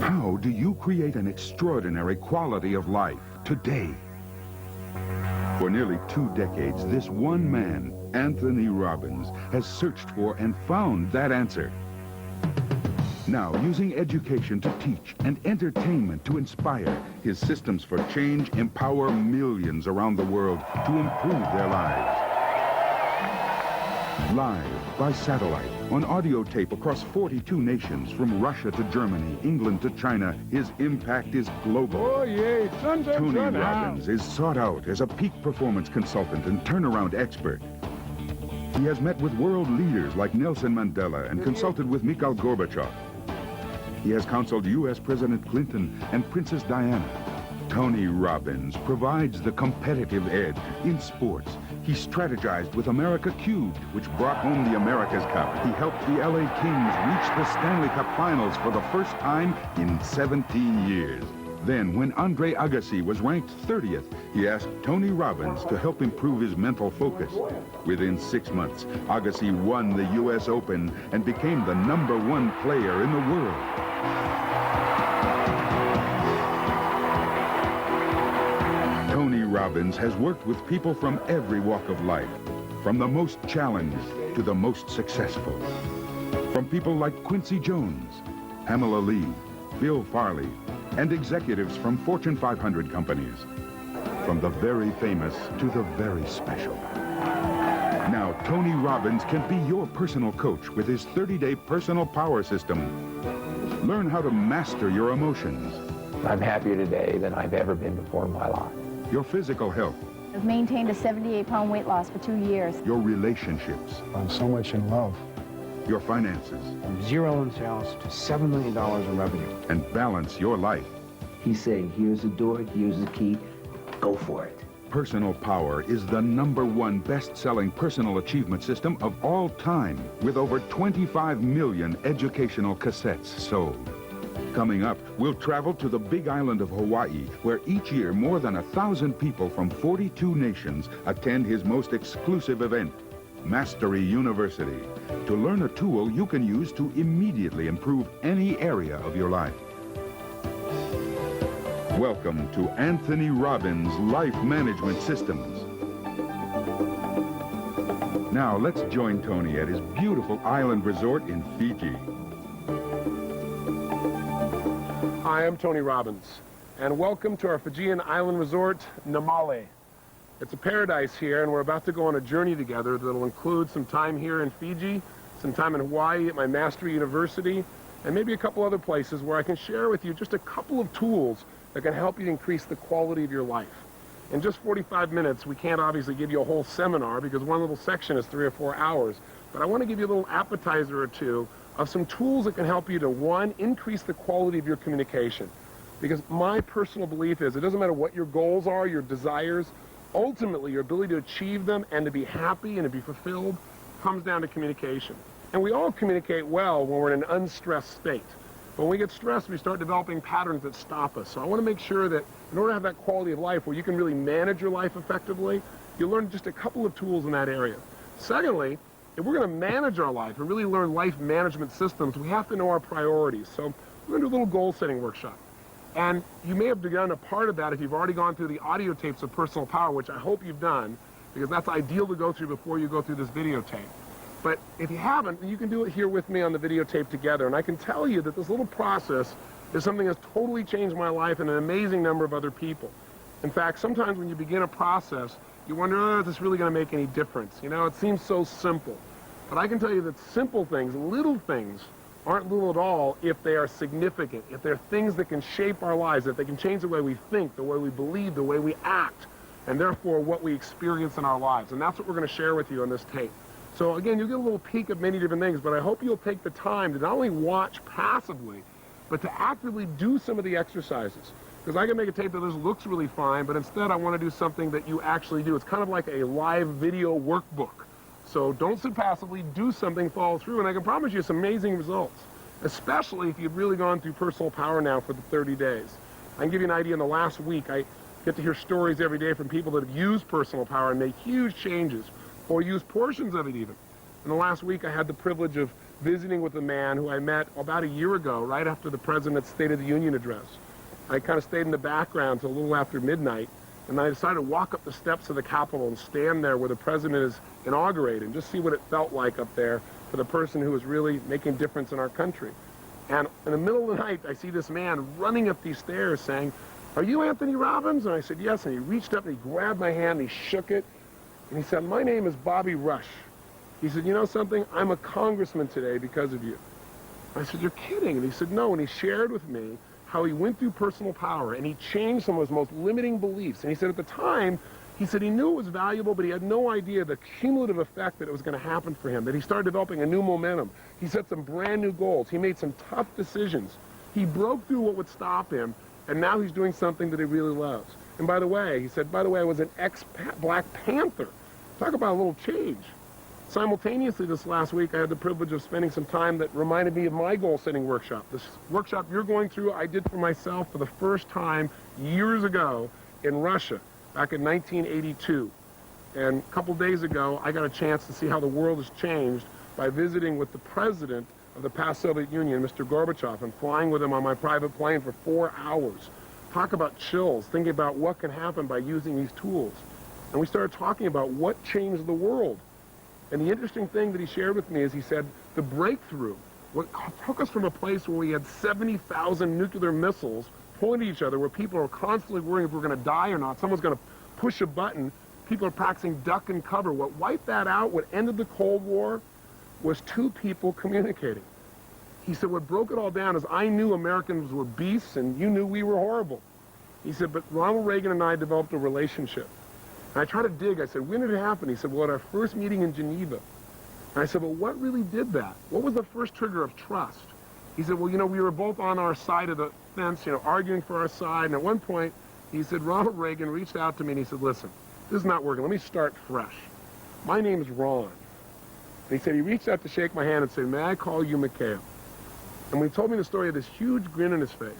How do you create an extraordinary quality of life today? For nearly 2 decades, this one man, Anthony Robbins, has searched for and found that answer. Now, using education to teach and entertainment to inspire, his systems for change empower millions around the world to improve their lives. Live, by satellite, on audio tape across 42 nations, from Russia to Germany, England to China, his impact is global. Oh, yeah. Tony Robbins is sought out as a peak performance consultant and turnaround expert. He has met with world leaders like Nelson Mandela and consulted with Mikhail Gorbachev. He has counseled U.S. President Clinton and Princess Diana. Tony Robbins provides the competitive edge in sports. He strategized with America Cubed, which brought home the America's Cup. He helped the LA Kings reach the Stanley Cup Finals for the first time in 17 years. Then, when Andre Agassi was ranked 30th, he asked Tony Robbins to help improve his mental focus. Within 6 months, Agassi won the U.S. Open and became the #1 player in the world. Tony Robbins has worked with people from every walk of life, from the most challenged to the most successful. From people like Quincy Jones, Pamela Lee, Bill Farley, and executives from Fortune 500 companies. From the very famous to the very special. Now, Tony Robbins can be your personal coach with his 30-day personal power system. Learn how to master your emotions. I'm happier today than I've ever been before in my life. Your physical health. I've maintained a 78-pound weight loss for 2 years. Your relationships. I'm so much in love. Your finances. From 0 in sales to $7 million in revenue. And balance your life. He's saying, here's the door, here's the key, go for it. Personal Power is the #1 best-selling personal achievement system of all time, with over 25 million educational cassettes sold. Coming up, we'll travel to the big island of Hawaii, where each year more than 1,000 people from 42 nations attend his most exclusive event, Mastery University, to learn a tool you can use to immediately improve any area of your life. Welcome to Anthony Robbins' Life Management Systems. Now let's join Tony at his beautiful island resort in Fiji. Hi, I'm Tony Robbins, and welcome to our Fijian island resort, Namale. It's a paradise here, and we're about to go on a journey together that'll include some time here in Fiji, some time in Hawaii at my Mastery University, and maybe a couple other places where I can share with you just a couple of tools that can help you increase the quality of your life. In just 45 minutes, we can't obviously give you a whole seminar because one little section is 3 or 4 hours, but I want to give you a little appetizer or two of some tools that can help you to, 1, increase the quality of your communication. Because my personal belief is it doesn't matter what your goals are, your desires, ultimately your ability to achieve them and to be happy and to be fulfilled comes down to communication. And we all communicate well when we're in an unstressed state. But when we get stressed, we start developing patterns that stop us. So I want to make sure that in order to have that quality of life where you can really manage your life effectively, you learn just a couple of tools in that area. Secondly, if we're going to manage our life and really learn life management systems, we have to know our priorities. So we're going to do a little goal-setting workshop. And you may have begun a part of that if you've already gone through the audio tapes of Personal Power, which I hope you've done, because that's ideal to go through before you go through this videotape. But if you haven't, you can do it here with me on the videotape together. And I can tell you that this little process is something that's totally changed my life and an amazing number of other people. In fact, sometimes when you begin a process, you wonder, oh, is this really going to make any difference? You know, it seems so simple. But I can tell you that simple things, little things, aren't little at all if they are significant, if they're things that can shape our lives, if they can change the way we think, the way we believe, the way we act, and therefore what we experience in our lives. And that's what we're going to share with you on this tape. So again, you'll get a little peek of many different things, but I hope you'll take the time to not only watch passively, but to actively do some of the exercises. Because I can make a tape that just looks really fine, but instead I want to do something that you actually do. It's kind of like a live video workbook. So don't sit passively, do something, follow through, and I can promise you some amazing results, especially if you've really gone through Personal Power now for the 30 days. I can give you an idea. In the last week, I get to hear stories every day from people that have used Personal Power and made huge changes, or used portions of it even. In the last week, I had the privilege of visiting with a man who I met about a year ago, right after the President's State of the Union address. I kind of stayed in the background till a little after midnight, and I decided to walk up the steps of the Capitol and stand there where the President is inaugurated and just see what it felt like up there for the person who was really making a difference in our country. And in the middle of the night, I see this man running up these stairs saying, "Are you Anthony Robbins?" And I said, "Yes." And he reached up and he grabbed my hand and he shook it. And he said, "My name is Bobby Rush." He said, "You know something? I'm a congressman today because of you." I said, "You're kidding." And he said, "No." And he shared with me how he went through personal power and he changed some of his most limiting beliefs. And he said at the time, he said he knew it was valuable, but he had no idea the cumulative effect that it was going to happen for him, that he started developing a new momentum. He set some brand new goals. He made some tough decisions. He broke through what would stop him, and now he's doing something that he really loves. And by the way, he said, by the way, I was an ex-Black Panther. Talk about a little change. Simultaneously this last week, I had the privilege of spending some time that reminded me of my goal-setting workshop. This workshop you're going through, I did for myself for the first time years ago in Russia, back in 1982. And a couple days ago, I got a chance to see how the world has changed by visiting with the president of the past Soviet Union, Mr. Gorbachev, and flying with him on my private plane for 4 hours. Talk about chills, thinking about what can happen by using these tools. And we started talking about what changed the world. And the interesting thing that he shared with me is he said the breakthrough, what took us from a place where we had 70,000 nuclear missiles pointing at each other, where people are constantly worrying if we're going to die or not, someone's going to push a button, people are practicing duck and cover. What wiped that out, what ended the Cold War, was two people communicating. He said what broke it all down is I knew Americans were beasts and you knew we were horrible. He said, but Ronald Reagan and I developed a relationship. And I tried to dig. I said, when did it happen? He said, well, at our first meeting in Geneva. And I said, well, what really did that? What was the first trigger of trust? He said, well, you know, we were both on our side of the fence, you know, arguing for our side. And at one point, he said, Ronald Reagan reached out to me and he said, listen, this is not working. Let me start fresh. My name is Ron. And he said, he reached out to shake my hand and said, may I call you Mikhail? And when he told me the story, of this huge grin on his face.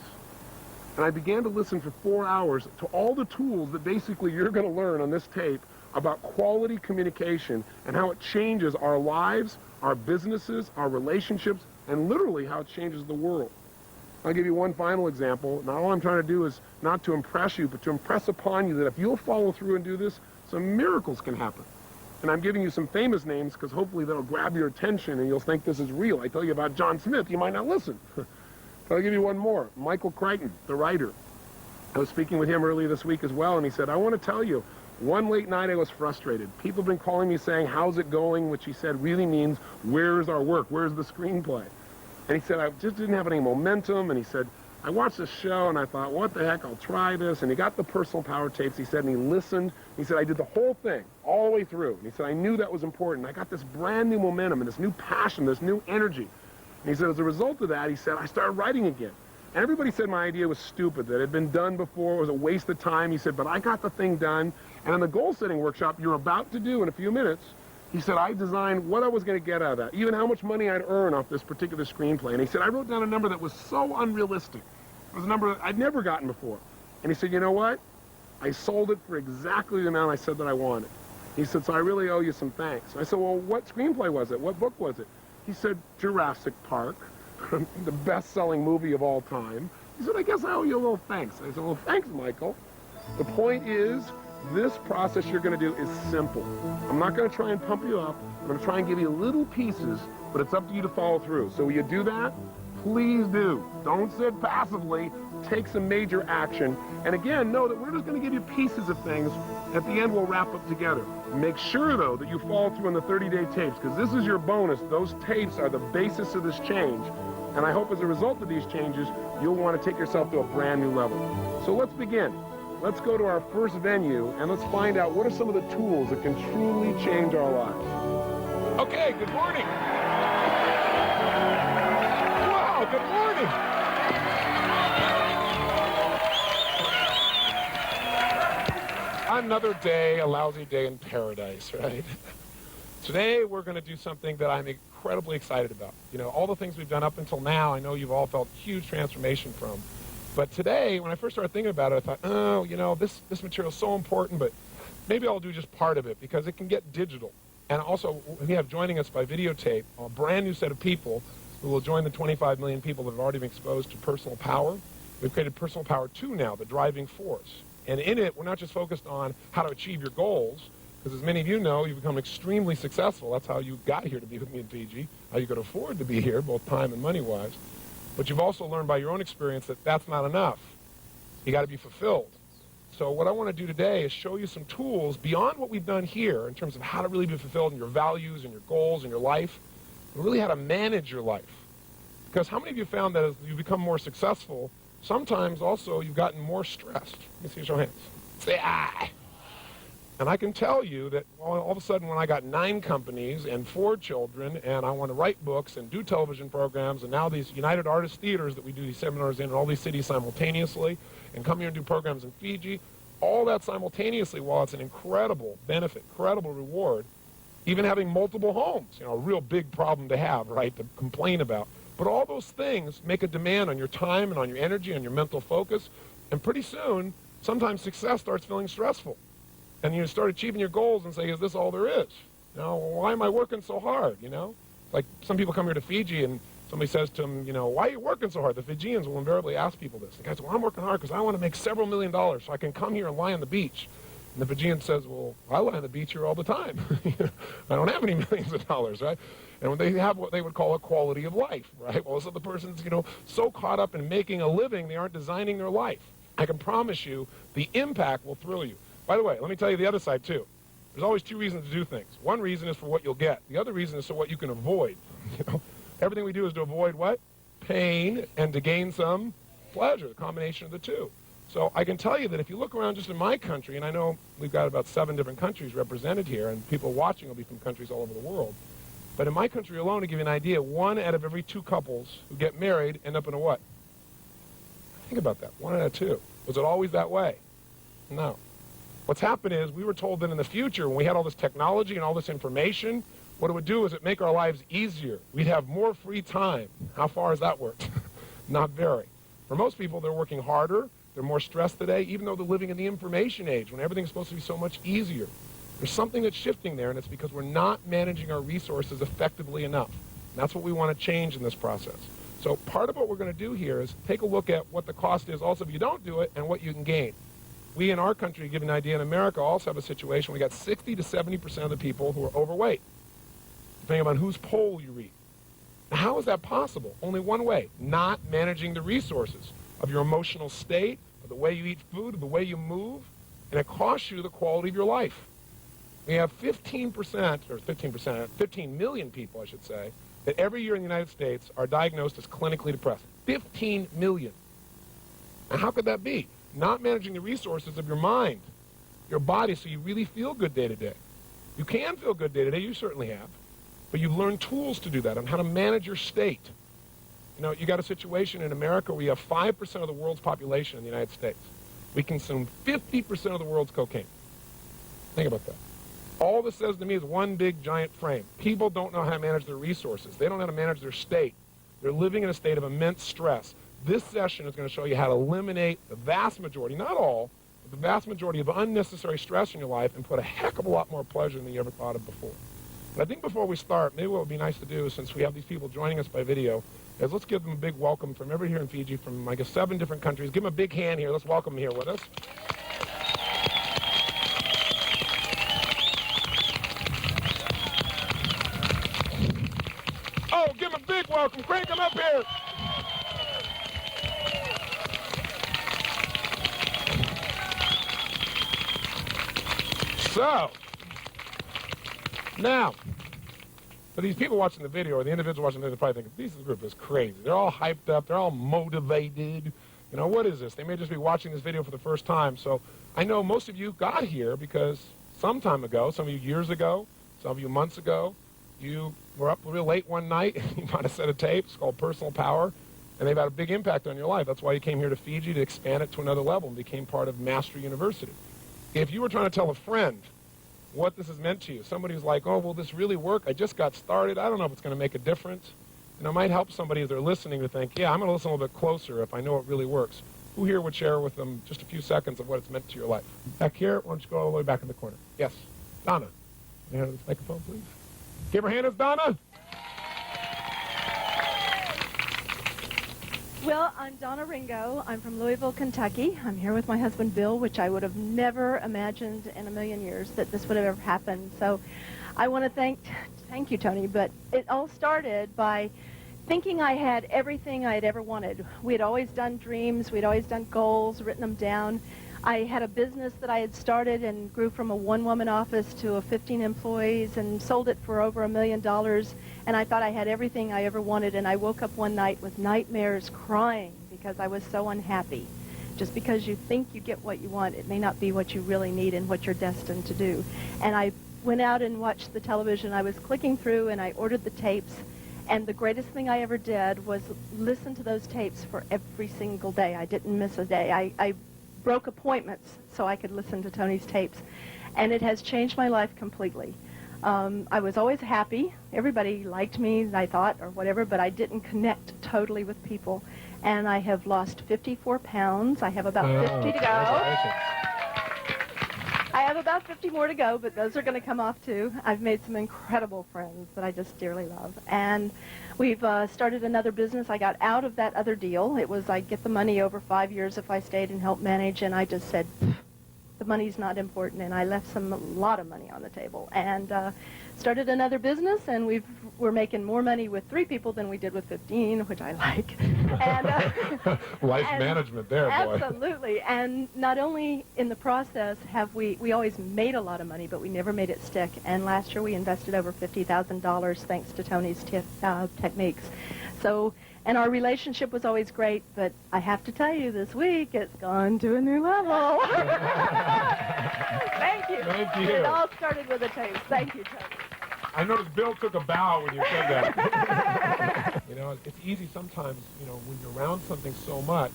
And I began to listen for 4 hours to all the tools that basically you're going to learn on this tape about quality communication and how it changes our lives, our businesses, our relationships, and literally how it changes the world. I'll give you one final example. Now, all I'm trying to do is not to impress you, but to impress upon you that if you'll follow through and do this, some miracles can happen. And I'm giving you some famous names because hopefully that'll grab your attention and you'll think this is real. I tell you about John Smith, you might not listen. But I'll give you one more. Michael Crichton, the writer. I was speaking with him earlier this week as well, and he said, I want to tell you, one late night I was frustrated. People have been calling me saying, how's it going? Which he said really means, where's our work? Where's the screenplay? And he said, I just didn't have any momentum. And he said, I watched this show and I thought, what the heck, I'll try this. And he got the personal power tapes, he said, and he listened. He said, I did the whole thing, all the way through. And he said, I knew that was important. I got this brand new momentum and this new passion, this new energy. And he said, as a result of that, he said, I started writing again. And everybody said my idea was stupid, that it had been done before, it was a waste of time. He said, but I got the thing done. And in the goal-setting workshop you're about to do in a few minutes, he said, I designed what I was going to get out of that, even how much money I'd earn off this particular screenplay. And he said, I wrote down a number that was so unrealistic. It was a number that I'd never gotten before. And he said, you know what? I sold it for exactly the amount I said that I wanted. He said, so I really owe you some thanks. I said, well, what screenplay was it? What book was it? He said, Jurassic Park, the best-selling movie of all time. He said, I guess I owe you a little thanks. I said, well, thanks, Michael. The point is, this process you're going to do is simple. I'm not going to try and pump you up. I'm going to try and give you little pieces, but it's up to you to follow through. So will you do that? Please do. Don't sit passively. Take some major action. And again, know that we're just going to give you pieces of things. At the end, we'll wrap up together. Make sure, though, that you follow through on the 30-day tapes, because this is your bonus. Those tapes are the basis of this change. And I hope as a result of these changes, you'll want to take yourself to a brand new level. So let's begin. Let's go to our first venue, and let's find out what are some of the tools that can truly change our lives. Okay, good morning. Wow, good morning. Another day, a lousy day in paradise, right? Today, we're going to do something that I'm incredibly excited about. You know, all the things we've done up until now, I know you've all felt huge transformation from. But today, when I first started thinking about it, I thought, oh, you know, this material is so important, but maybe I'll do just part of it because it can get digital. And also, we have joining us by videotape a brand new set of people who will join the 25 million people that have already been exposed to personal power. We've created Personal Power 2 now, the driving force. And in it, we're not just focused on how to achieve your goals, because as many of you know, you've become extremely successful. That's how you got here to be with me in Fiji, how you could afford to be here, both time and money-wise. But you've also learned by your own experience that that's not enough. You got to be fulfilled. So what I want to do today is show you some tools beyond what we've done here in terms of how to really be fulfilled in your values and your goals and your life, and really how to manage your life. Because how many of you found that as you become more successful, sometimes also you've gotten more stressed? Let me see your hands. Say, ah. And I can tell you that all of a sudden when I got 9 companies and 4 children and I want to write books and do television programs and now these United Artists Theaters that we do these seminars in all these cities simultaneously and come here and do programs in Fiji, all that simultaneously, while it's an incredible benefit, incredible reward, even having multiple homes, you know, a real big problem to have, right, to complain about. But all those things make a demand on your time and on your energy and your mental focus, and pretty soon, sometimes success starts feeling stressful. And you start achieving your goals and say, is this all there is? You know, why am I working so hard, you know? Like some people come here to Fiji and somebody says to them, you know, why are you working so hard? The Fijians will invariably ask people this. The guy says, well, I'm working hard because I want to make several $1 million so I can come here and lie on the beach. And the Fijian says, well, I lie on the beach here all the time. I don't have any millions of dollars, right? And when they have what they would call a quality of life, right? Well, so the person's, you know, so caught up in making a living, they aren't designing their life. I can promise you the impact will thrill you. By the way, let me tell you the other side, too. There's always 2 reasons to do things. One reason is for what you'll get. The other reason is for what you can avoid. You know, everything we do is to avoid what? Pain and to gain some pleasure, the combination of the two. So I can tell you that if you look around just in my country, and I know we've got about 7 different countries represented here, and people watching will be from countries all over the world. But in my country alone, to give you an idea, 1 out of every 2 couples who get married end up in a what? Think about that. 1 out of 2. Was it always that way? No. What's happened is we were told that in the future, when we had all this technology and all this information, what it would do is it make our lives easier. We'd have more free time. How far has that worked? Not very. For most people, they're working harder. They're more stressed today, even though they're living in the information age when everything's supposed to be so much easier. There's something that's shifting there, and it's because we're not managing our resources effectively enough. And that's what we want to change in this process. So part of what we're going to do here is take a look at what the cost is also if you don't do it and what you can gain. We in our country, to give you an idea, in America also have a situation we got 60 to 70% of the people who are overweight, depending on whose poll you read. Now, how is that possible? Only one way, not managing the resources of your emotional state, of the way you eat food, of the way you move, and it costs you the quality of your life. We have 15 million people, I should say, that every year in the United States are diagnosed as clinically depressed. 15 million. Now, how could that be? Not managing the resources of your mind, your body, so you really feel good day to day. You can feel good day to day, you certainly have, but you've learned tools to do that on how to manage your state. You know, you got a situation in America where you have 5% of the world's population in the United States. We consume 50% of the world's cocaine. Think about that. All this says to me is one big giant frame. People don't know how to manage their resources. They don't know how to manage their state. They're living in a state of immense stress. This session is going to show you how to eliminate the vast majority, not all, but the vast majority of unnecessary stress in your life and put a heck of a lot more pleasure than you ever thought of before. But I think before we start, maybe what would be nice to do, since we have these people joining us by video, is let's give them a big welcome from everybody here in Fiji, from, I guess, 7 different countries. Give them a big hand here. Let's welcome them here with us. Oh, give them a big welcome. Crank them up here. So, now, for these people watching the video, or the individual watching the video, probably thinking, this group is crazy. They're all hyped up. They're all motivated. You know, what is this? They may just be watching this video for the first time. So I know most of you got here because some time ago, some of you years ago, some of you months ago, you were up real late one night, and you bought a set of tapes called Personal Power, and they've had a big impact on your life. That's why you came here to Fiji to expand it to another level and became part of Master University. If you were trying to tell a friend what this has meant to you, somebody who's like, oh, will this really work? I just got started. I don't know if it's going to make a difference. And it might help somebody as they're listening to think, yeah, I'm going to listen a little bit closer if I know it really works. Who here would share with them just a few seconds of what it's meant to your life? Back here, why don't you go all the way back in the corner? Yes, Donna. May I have this microphone, please? Give her a hand, it's Donna. Well, I'm Donna Ringo. I'm from Louisville, Kentucky. I'm here with my husband, Bill, which I would have never imagined in a million years that this would have ever happened. So I want to thank you, Tony, but it all started by thinking I had everything I had ever wanted. We had always done dreams. We'd always done goals, written them down. I had a business that I had started and grew from a one-woman office to 15 employees and sold it for over $1 million. And I thought I had everything I ever wanted. And I woke up one night with nightmares, crying because I was so unhappy. Just because you think you get what you want, it may not be what you really need and what you're destined to do. And I went out and watched the television. I was clicking through and I ordered the tapes. And the greatest thing I ever did was listen to those tapes for every single day. I didn't miss a day. I broke appointments so I could listen to Tony's tapes. And it has changed my life completely. I was always happy. Everybody liked me, I thought, or whatever, but I didn't connect totally with people. And I have lost 54 pounds. I have about 50 to go. I have about 50 more to go, but those are going to come off too. I've made some incredible friends that I just dearly love. And we've started another business. I got out of that other deal. It was I'd get the money over 5 years if I stayed and helped manage, and I just said, the money's not important, and I left a lot of money on the table. And started another business, and we're making more money with 3 people than we did with 15, which I like. And, Life management there, boy. Absolutely. And not only in the process have we always made a lot of money, but we never made it stick. And last year we invested over $50,000 thanks to Tony's techniques. So, and our relationship was always great, but I have to tell you, this week it's gone to a new level. Thank you. Thank you. It all started with a taste. Thank you, Tony. I noticed Bill took a bow when you said that. You know, it's easy sometimes, you know, when you're around something so much,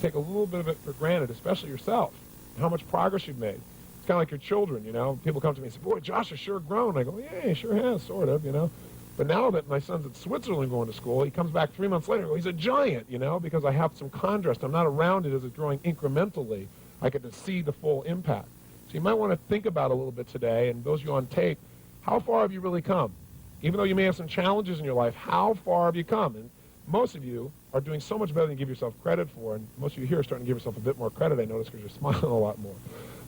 take a little bit of it for granted, especially yourself, how much progress you've made. It's kind of like your children, you know. People come to me and say, boy, Josh has sure grown. I go, yeah, he sure has, sort of, you know. But now that my son's at Switzerland going to school, he comes back 3 months later, he's a giant, you know, because I have some contrast. I'm not around it as it's growing incrementally. I get to see the full impact. So you might want to think about it a little bit today, and those of you on tape, how far have you really come? Even though you may have some challenges in your life, how far have you come? And most of you are doing so much better than you give yourself credit for, and most of you here are starting to give yourself a bit more credit, I notice, because you're smiling a lot more.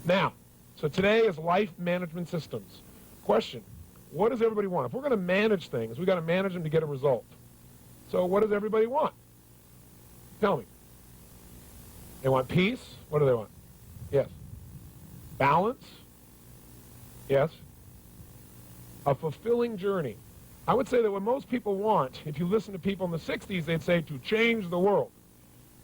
Now, so today is life management systems. Question, what does everybody want? If we're going to manage things, we've got to manage them to get a result. So what does everybody want? Tell me. They want peace. What do they want? Yes. Balance. Yes. A fulfilling journey. I would say that what most people want, if you listen to people in the 60s, they'd say to change the world.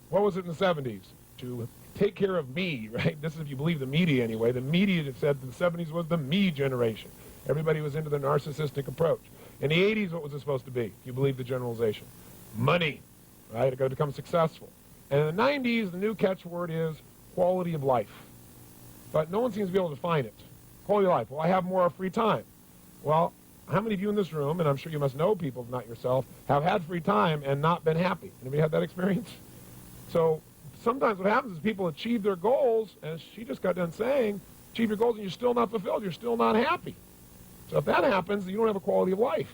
What was it in the 70s? To take care of me, right? This is if you believe the media anyway. The media said the 70s was the me generation. Everybody was into the narcissistic approach. In the 80s, what was it supposed to be, if you believe the generalization? Money, right? It got to become successful. And in the 90s, the new catchword is quality of life. But no one seems to be able to define it. Quality of life. Well, I have more free time. Well, how many of you in this room, and I'm sure you must know people, not yourself, have had free time and not been happy? Anybody had that experience? So sometimes what happens is people achieve their goals, as she just got done saying, achieve your goals and you're still not fulfilled, you're still not happy. So if that happens, you don't have a quality of life.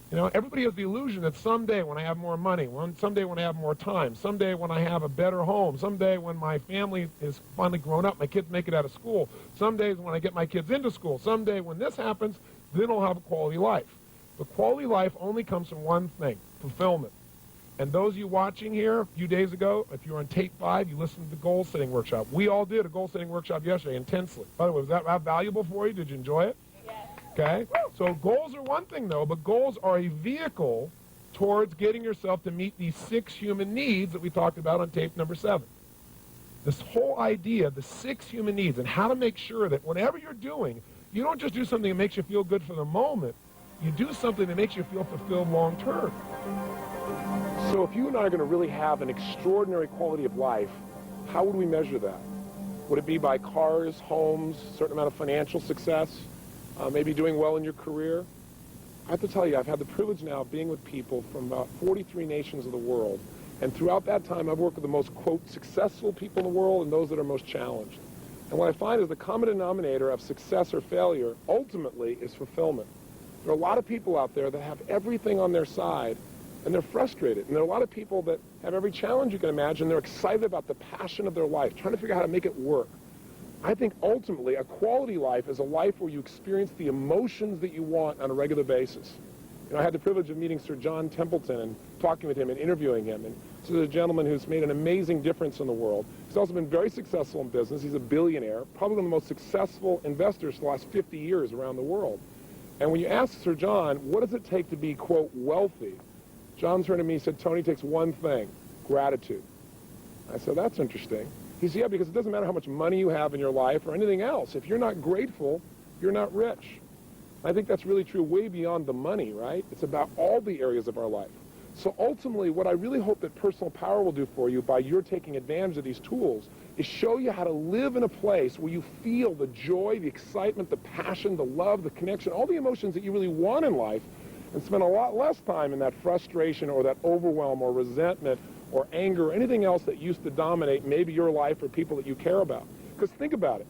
You know, everybody has the illusion that someday when I have more money, someday when I have more time, someday when I have a better home, someday when my family is finally grown up, my kids make it out of school, some days when I get my kids into school, someday when this happens, then I'll have a quality life. But quality life only comes from one thing, fulfillment. And those of you watching here a few days ago, if you were on tape 5, you listened to the goal-setting workshop. We all did a goal-setting workshop yesterday intensely. By the way, was that valuable for you? Did you enjoy it? Yes. Okay? So goals are one thing, though, but goals are a vehicle towards getting yourself to meet these 6 human needs that we talked about on tape number 7. This whole idea, the 6 human needs, and how to make sure that whatever you're doing, you don't just do something that makes you feel good for the moment. You do something that makes you feel fulfilled long term. So if you and I are going to really have an extraordinary quality of life, how would we measure that? Would it be by cars, homes, a certain amount of financial success, maybe doing well in your career? I have to tell you, I've had the privilege now of being with people from about 43 nations of the world. And throughout that time, I've worked with the most, quote, successful people in the world and those that are most challenged. And what I find is the common denominator of success or failure ultimately is fulfillment. There are a lot of people out there that have everything on their side, and they're frustrated. And there are a lot of people that have every challenge you can imagine. They're excited about the passion of their life, trying to figure out how to make it work. I think ultimately a quality life is a life where you experience the emotions that you want on a regular basis. You know, I had the privilege of meeting Sir John Templeton and talking with him and interviewing him. And this is a gentleman who's made an amazing difference in the world. He's also been very successful in business. He's a billionaire, probably one of the most successful investors for the last 50 years around the world. And when you ask Sir John, what does it take to be, quote, wealthy? John turned to me and said, Tony, it takes one thing, gratitude. I said, that's interesting. He said, yeah, because it doesn't matter how much money you have in your life or anything else. If you're not grateful, you're not rich. I think that's really true way beyond the money, right? It's about all the areas of our life. So ultimately, what I really hope that Personal Power will do for you by your taking advantage of these tools is show you how to live in a place where you feel the joy, the excitement, the passion, the love, the connection, all the emotions that you really want in life, and spend a lot less time in that frustration or that overwhelm or resentment or anger or anything else that used to dominate maybe your life or people that you care about. Because think about it.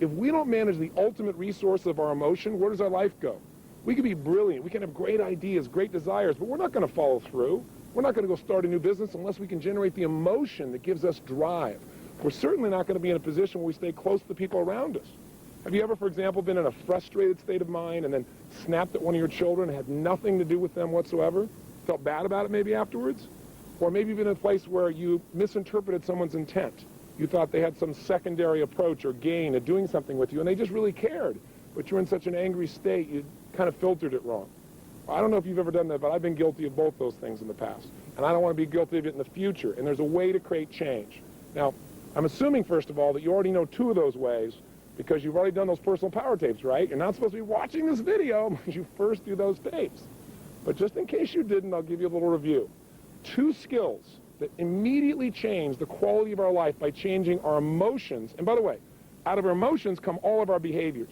If we don't manage the ultimate resource of our emotion, where does our life go? We can be brilliant. We can have great ideas, great desires, but we're not going to follow through. We're not going to go start a new business unless we can generate the emotion that gives us drive. We're certainly not going to be in a position where we stay close to the people around us. Have you ever, for example, been in a frustrated state of mind and then snapped at one of your children and had nothing to do with them whatsoever? Felt bad about it maybe afterwards? Or maybe been in a place where you misinterpreted someone's intent. You thought they had some secondary approach or gain of doing something with you, and they just really cared. But you're in such an angry state, you kind of filtered it wrong. I don't know if you've ever done that, but I've been guilty of both those things in the past. And I don't want to be guilty of it in the future. And there's a way to create change. Now, I'm assuming, first of all, that you already know two of those ways because you've already done those personal power tapes, right? You're not supposed to be watching this video unless you first do those tapes. But just in case you didn't, I'll give you a little review. 2 skills that immediately change the quality of our life by changing our emotions. And by the way, out of our emotions come all of our behaviors.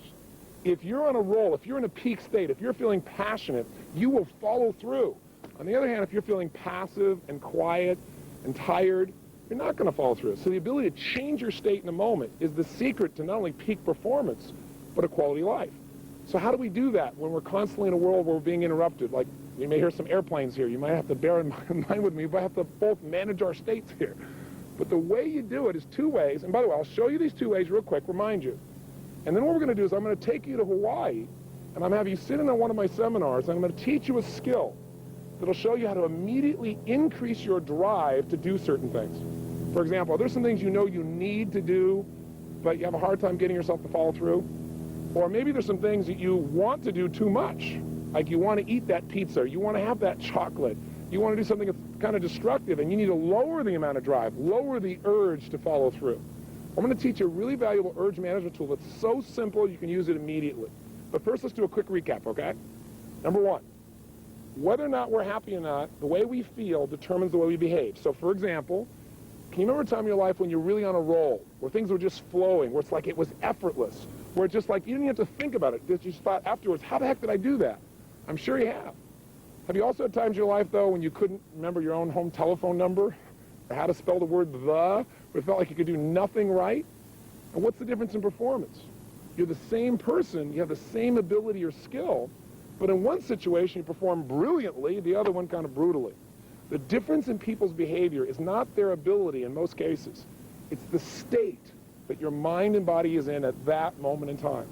If you're on a roll, if you're in a peak state, if you're feeling passionate, you will follow through. On the other hand, if you're feeling passive and quiet and tired, you're not going to follow through. So the ability to change your state in a moment is the secret to not only peak performance, but a quality life. So how do we do that when we're constantly in a world where we're being interrupted? Like, you may hear some airplanes here. You might have to bear in mind with me. We have to both manage our states here. But the way you do it is 2 ways. And by the way, I'll show you these 2 ways real quick, remind you. And then what we're going to do is I'm going to take you to Hawaii, and I'm going to have you sit in on one of my seminars, and I'm going to teach you a skill that'll show you how to immediately increase your drive to do certain things. For example, are there some things you know you need to do, but you have a hard time getting yourself to follow through? Or maybe there's some things that you want to do too much. Like you want to eat that pizza, or you want to have that chocolate, you want to do something that's kind of destructive, and you need to lower the amount of drive, lower the urge to follow through. I'm going to teach you a really valuable urge management tool that's so simple you can use it immediately. But first, let's do a quick recap, okay? Number 1, whether or not we're happy or not, the way we feel determines the way we behave. So, for example, can you remember a time in your life when you're really on a roll, where things were just flowing, where it's like it was effortless, where it's just like you didn't have to think about it, you just thought afterwards, how the heck did I do that? I'm sure you have. Have you also had times in your life, though, when you couldn't remember your own home telephone number, or how to spell the word the, where it felt like you could do nothing right? And what's the difference in performance? You're the same person, you have the same ability or skill, but in one situation you perform brilliantly, the other one kind of brutally. The difference in people's behavior is not their ability in most cases. It's the state that your mind and body is in at that moment in time.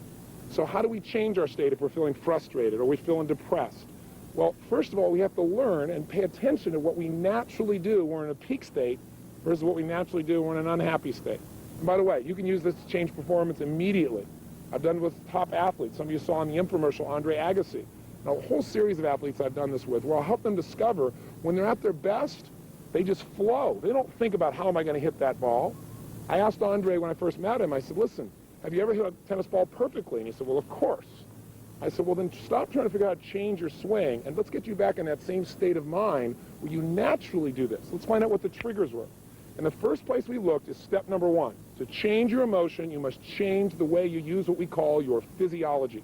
So how do we change our state if we're feeling frustrated or we're feeling depressed? Well, first of all, we have to learn and pay attention to what we naturally do when we're in a peak state versus what we naturally do when we're in an unhappy state. And by the way, you can use this to change performance immediately. I've done it with top athletes. Some of you saw in the infomercial Andre Agassi. Now, a whole series of athletes I've done this with where I'll help them discover when they're at their best, they just flow. They don't think about how am I going to hit that ball. I asked Andre when I first met him, I said, listen, have you ever hit a tennis ball perfectly? And he said, well, of course. I said, well, then stop trying to figure out how to change your swing, and let's get you back in that same state of mind where you naturally do this. Let's find out what the triggers were. And the first place we looked is step number 1. To change your emotion, you must change the way you use what we call your physiology.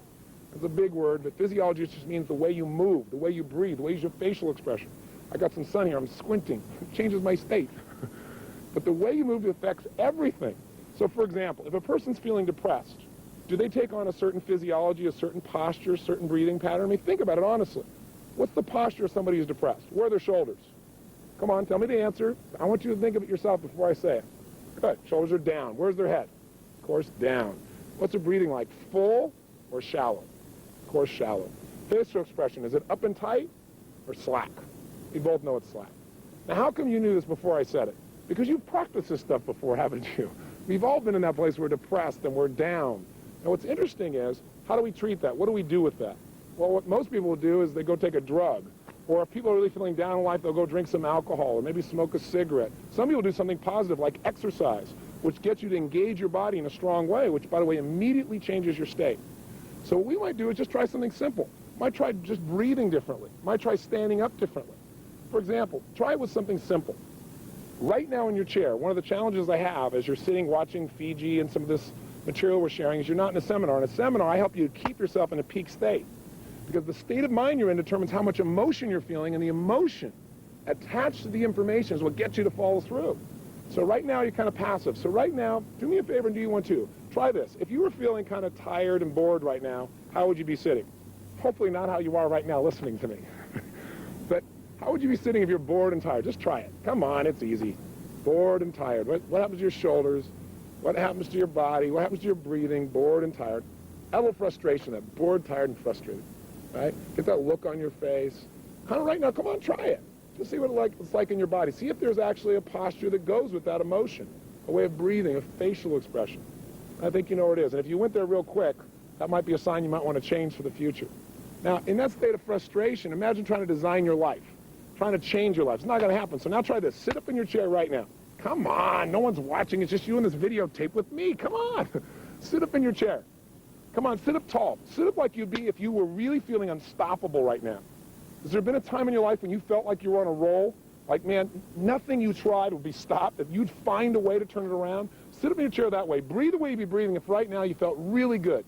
It's a big word, but physiology just means the way you move, the way you breathe, the way you use your facial expression. I got some sun here. I'm squinting. It changes my state. But the way you move affects everything. So for example, if a person's feeling depressed, do they take on a certain physiology, a certain posture, a certain breathing pattern? I mean, think about it honestly. What's the posture of somebody who's depressed? Where are their shoulders? Come on, tell me the answer. I want you to think of it yourself before I say it. Good. Shoulders are down. Where's their head? Of course, down. What's their breathing like? Full or shallow? Of course, shallow. Facial expression, is it up and tight or slack? We both know it's slack. Now, how come you knew this before I said it? Because you've practiced this stuff before, haven't you? We've all been in that place where we're depressed and we're down. And what's interesting is, how do we treat that? What do we do with that? Well, what most people will do is they go take a drug. Or if people are really feeling down in life, they'll go drink some alcohol or maybe smoke a cigarette. Some people do something positive like exercise, which gets you to engage your body in a strong way, which, by the way, immediately changes your state. So what we might do is just try something simple. Might try just breathing differently. Might try standing up differently. For example, try it with something simple. Right now in your chair, one of the challenges I have as you're sitting watching Fiji and some of this material we're sharing is you're not in a seminar. In a seminar, I help you keep yourself in a peak state. Because the state of mind you're in determines how much emotion you're feeling, and the emotion attached to the information is what gets you to follow through. So right now, you're kind of passive. So right now, do me a favor and do you one too. Try this. If you were feeling kind of tired and bored right now, how would you be sitting? Hopefully not how you are right now listening to me. But how would you be sitting if you're bored and tired? Just try it. Come on, it's easy. Bored and tired. What happens to your shoulders? What happens to your body? What happens to your breathing? Bored and tired. Have a little frustration, that bored, tired, and frustrated. Right? Get that look on your face. Kind of right now, come on, try it. Just see what it's like in your body. See if there's actually a posture that goes with that emotion, a way of breathing, a facial expression. I think you know where it is. And if you went there real quick, that might be a sign you might want to change for the future. Now, in that state of frustration, imagine trying to design your life, trying to change your life. It's not going to happen. So now try this. Sit up in your chair right now. Come on. No one's watching. It's just you in this videotape with me. Come on. Sit up in your chair. Come on, sit up tall. Sit up like you'd be if you were really feeling unstoppable right now. Has there been a time in your life when you felt like you were on a roll? Like, man, nothing you tried would be stopped, that you'd find a way to turn it around? Sit up in your chair that way. Breathe the way you'd be breathing if right now you felt really good.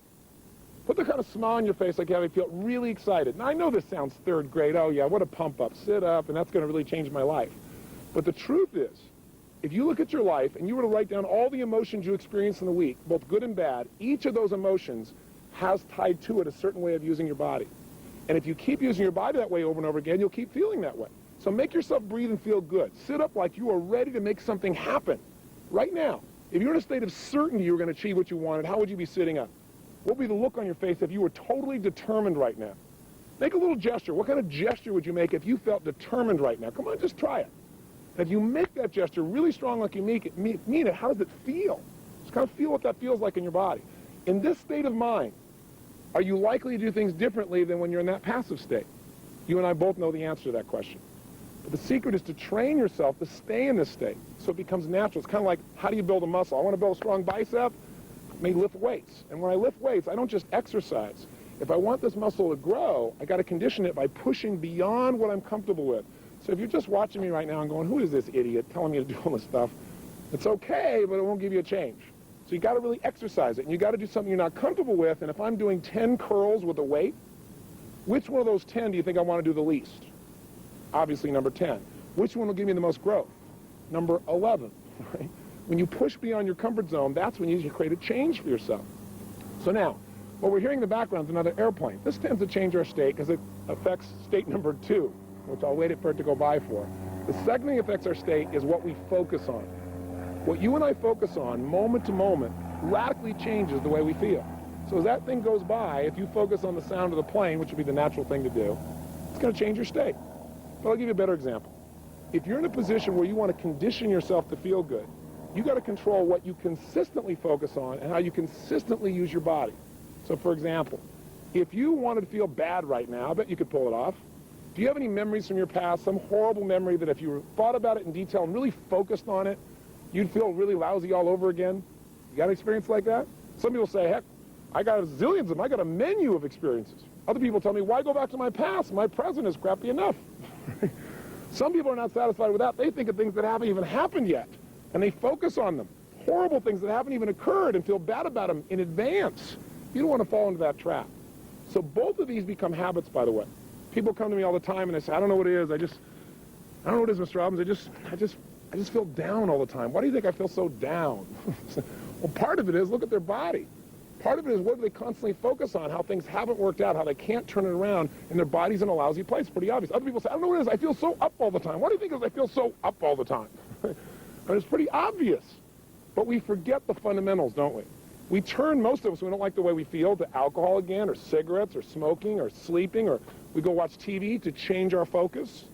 Put the kind of smile on your face like you feel really excited. Now, I know this sounds third grade. Oh, yeah, what a pump up. Sit up, and that's going to really change my life. But the truth is, if you look at your life and you were to write down all the emotions you experienced in the week, both good and bad, each of those emotions has tied to it a certain way of using your body. And if you keep using your body that way over and over again, you'll keep feeling that way. So make yourself breathe and feel good. Sit up like you are ready to make something happen right now. If you're in a state of certainty you were going to achieve what you wanted, how would you be sitting up? What would be the look on your face if you were totally determined right now? Make a little gesture. What kind of gesture would you make if you felt determined right now? Come on, just try it. If you make that gesture really strong like you mean it, how does it feel? Just kind of feel what that feels like in your body. In this state of mind, are you likely to do things differently than when you're in that passive state? You and I both know the answer to that question. But the secret is to train yourself to stay in this state so it becomes natural. It's kind of like, how do you build a muscle? I want to build a strong bicep, I may lift weights. And when I lift weights, I don't just exercise. If I want this muscle to grow, I got to condition it by pushing beyond what I'm comfortable with. So if you're just watching me right now and going, who is this idiot telling me to do all this stuff? It's okay, but it won't give you a change. So you got to really exercise it, and you got to do something you're not comfortable with. And if I'm doing 10 curls with a weight, which one of those 10 do you think I want to do the least? Obviously number 10. Which one will give me the most growth? Number 11. Right? When you push beyond your comfort zone, that's when you create a change for yourself. So now, what we're hearing in the background is another airplane. This tends to change our state because it affects state number 2, which I'll wait for it to go by for. The second thing that affects our state is what we focus on. What you and I focus on, moment to moment, radically changes the way we feel. So as that thing goes by, if you focus on the sound of the plane, which would be the natural thing to do, it's going to change your state. But I'll give you a better example. If you're in a position where you want to condition yourself to feel good, you got to control what you consistently focus on and how you consistently use your body. So for example, if you wanted to feel bad right now, I bet you could pull it off. Do you have any memories from your past, some horrible memory that if you thought about it in detail and really focused on it, you'd feel really lousy all over again? You got an experience like that? Some people say, heck, I got zillions of them. I got a menu of experiences. Other people tell me, why go back to my past? My present is crappy enough. Some people are not satisfied with that. They think of things that haven't even happened yet, and they focus on them. Horrible things that haven't even occurred and feel bad about them in advance. You don't want to fall into that trap. So both of these become habits, by the way. People come to me all the time and they say, I don't know what it is. I don't know what it is, Mr. Robbins. I just feel down all the time. Why do you think I feel so down? Well, part of it is look at their body. Part of it is what do they constantly focus on, how things haven't worked out, how they can't turn it around, and their body's in a lousy place. Pretty obvious. Other people say, I don't know what it is, I feel so up all the time. What do you think it is I feel so up all the time? And it's pretty obvious. But we forget the fundamentals, don't we? We turn, most of us, we don't like the way we feel, to alcohol again, or cigarettes, or smoking, or sleeping, or we go watch TV to change our focus,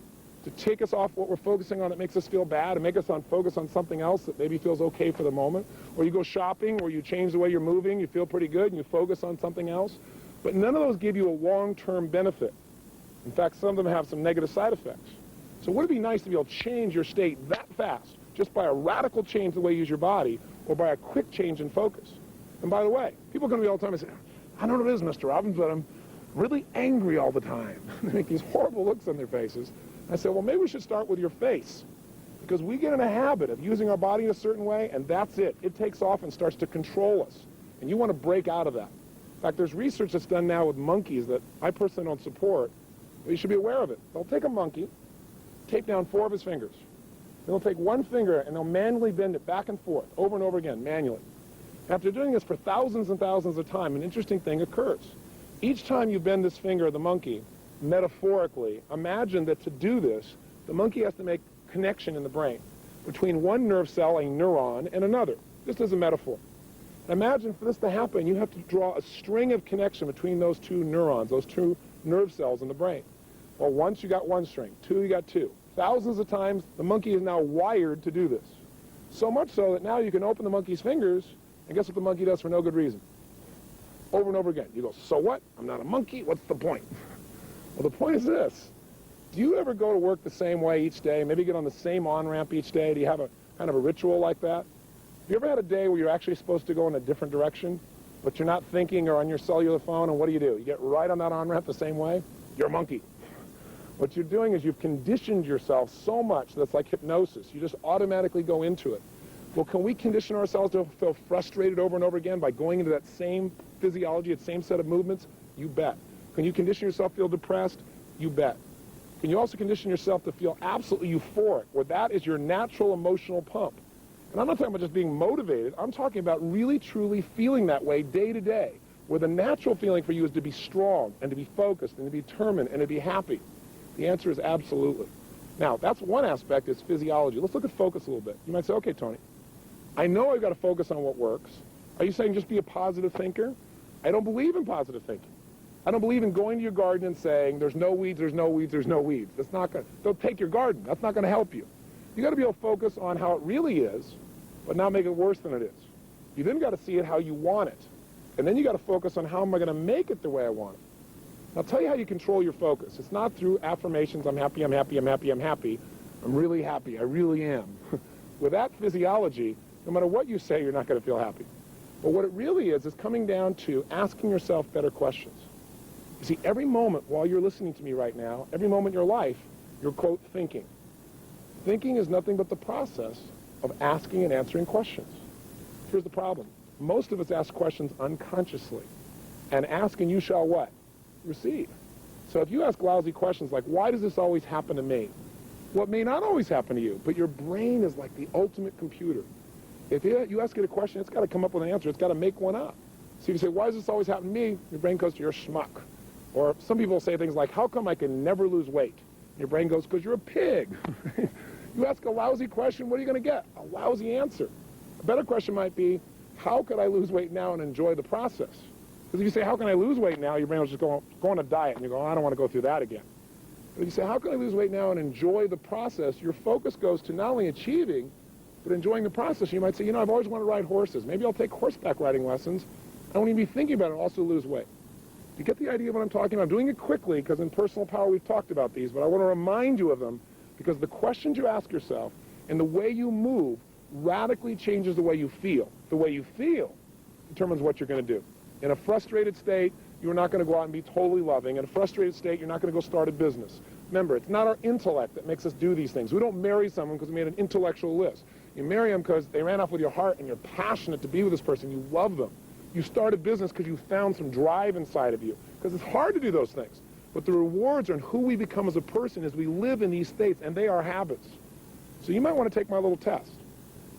to take us off what we're focusing on that makes us feel bad and make us focus on something else that maybe feels okay for the moment. Or you go shopping, or you change the way you're moving, you feel pretty good, and you focus on something else. But none of those give you a long-term benefit. In fact, some of them have some negative side effects. So would it be nice to be able to change your state that fast, just by a radical change in the way you use your body, or by a quick change in focus? And by the way, people come to me all the time and say, I don't know what it is, Mr. Robbins, but I'm really angry all the time. They make these horrible looks on their faces. I said, well, maybe we should start with your face, because we get in a habit of using our body in a certain way, and that's it. It takes off and starts to control us, and you want to break out of that. In fact, there's research that's done now with monkeys that I personally don't support, but you should be aware of it. They'll take a monkey, tape down 4 of his fingers. They'll take one finger, and they'll manually bend it back and forth, over and over again, manually. After doing this for thousands and thousands of times, an interesting thing occurs. Each time you bend this finger of the monkey, metaphorically, imagine that to do this, the monkey has to make connection in the brain between one nerve cell, a neuron, and another, just as a metaphor. Imagine for this to happen, you have to draw a string of connection between those 2 neurons, those 2 nerve cells in the brain. Well, once you got 1 string, 2 you got 2. Thousands of times, the monkey is now wired to do this. So much so that now you can open the monkey's fingers, and guess what the monkey does for no good reason? Over and over again. You go, so what? I'm not a monkey. What's the point? Well, the point is this. Do you ever go to work the same way each day? Maybe get on the same on-ramp each day? Do you have a kind of a ritual like that? Have you ever had a day where you're actually supposed to go in a different direction, but you're not thinking or on your cellular phone, and what do? You get right on that on-ramp the same way? You're a monkey. What you're doing is you've conditioned yourself so much that's like hypnosis. You just automatically go into it. Well, can we condition ourselves to feel frustrated over and over again by going into that same physiology, that same set of movements? You bet. Can you condition yourself to feel depressed? You bet. Can you also condition yourself to feel absolutely euphoric, where that is your natural emotional pump? And I'm not talking about just being motivated. I'm talking about really, truly feeling that way day to day, where the natural feeling for you is to be strong and to be focused and to be determined and to be happy. The answer is absolutely. Now, that's one aspect, is physiology. Let's look at focus a little bit. You might say, okay, Tony, I know I've got to focus on what works. Are you saying just be a positive thinker? I don't believe in positive thinking. I don't believe in going to your garden and saying, there's no weeds, there's no weeds, there's no weeds. That's not going to, don't take your garden. That's not going to help you. You got to be able to focus on how it really is, but not make it worse than it is. You then got to see it how you want it. And then you got to focus on how am I going to make it the way I want it. I'll tell you how you control your focus. It's not through affirmations, I'm happy, I'm happy, I'm happy, I'm happy. I'm really happy, I really am. With that physiology, no matter what you say, you're not going to feel happy. But what it really is coming down to asking yourself better questions. You see, every moment while you're listening to me right now, every moment in your life, you're, quote, thinking. Thinking is nothing but the process of asking and answering questions. Here's the problem. Most of us ask questions unconsciously. And ask and you shall what? Receive. So if you ask lousy questions like, why does this always happen to me? Well, it may not always happen to you, but your brain is like the ultimate computer. If you ask it a question, it's got to come up with an answer. It's got to make one up. So you say, why does this always happen to me? Your brain goes to, you're a schmuck. Or some people say things like, how come I can never lose weight? Your brain goes, because you're a pig. You ask a lousy question, what are you going to get? A lousy answer. A better question might be, how could I lose weight now and enjoy the process? Because if you say, how can I lose weight now, your brain will just go on a diet, and you go, I don't want to go through that again. But if you say, how can I lose weight now and enjoy the process, your focus goes to not only achieving, but enjoying the process. You might say, I've always wanted to ride horses. Maybe I'll take horseback riding lessons. I won't even be thinking about it, I'll also lose weight. Do you get the idea of what I'm talking about? I'm doing it quickly, because in Personal Power we've talked about these, but I want to remind you of them, because the questions you ask yourself and the way you move radically changes the way you feel. The way you feel determines what you're going to do. In a frustrated state, you're not going to go out and be totally loving. In a frustrated state, you're not going to go start a business. Remember, it's not our intellect that makes us do these things. We don't marry someone because we made an intellectual list. You marry them because they ran off with your heart and you're passionate to be with this person. You love them. You start a business because you found some drive inside of you. Because it's hard to do those things. But the rewards are in who we become as a person as we live in these states, and they are habits. So you might want to take my little test.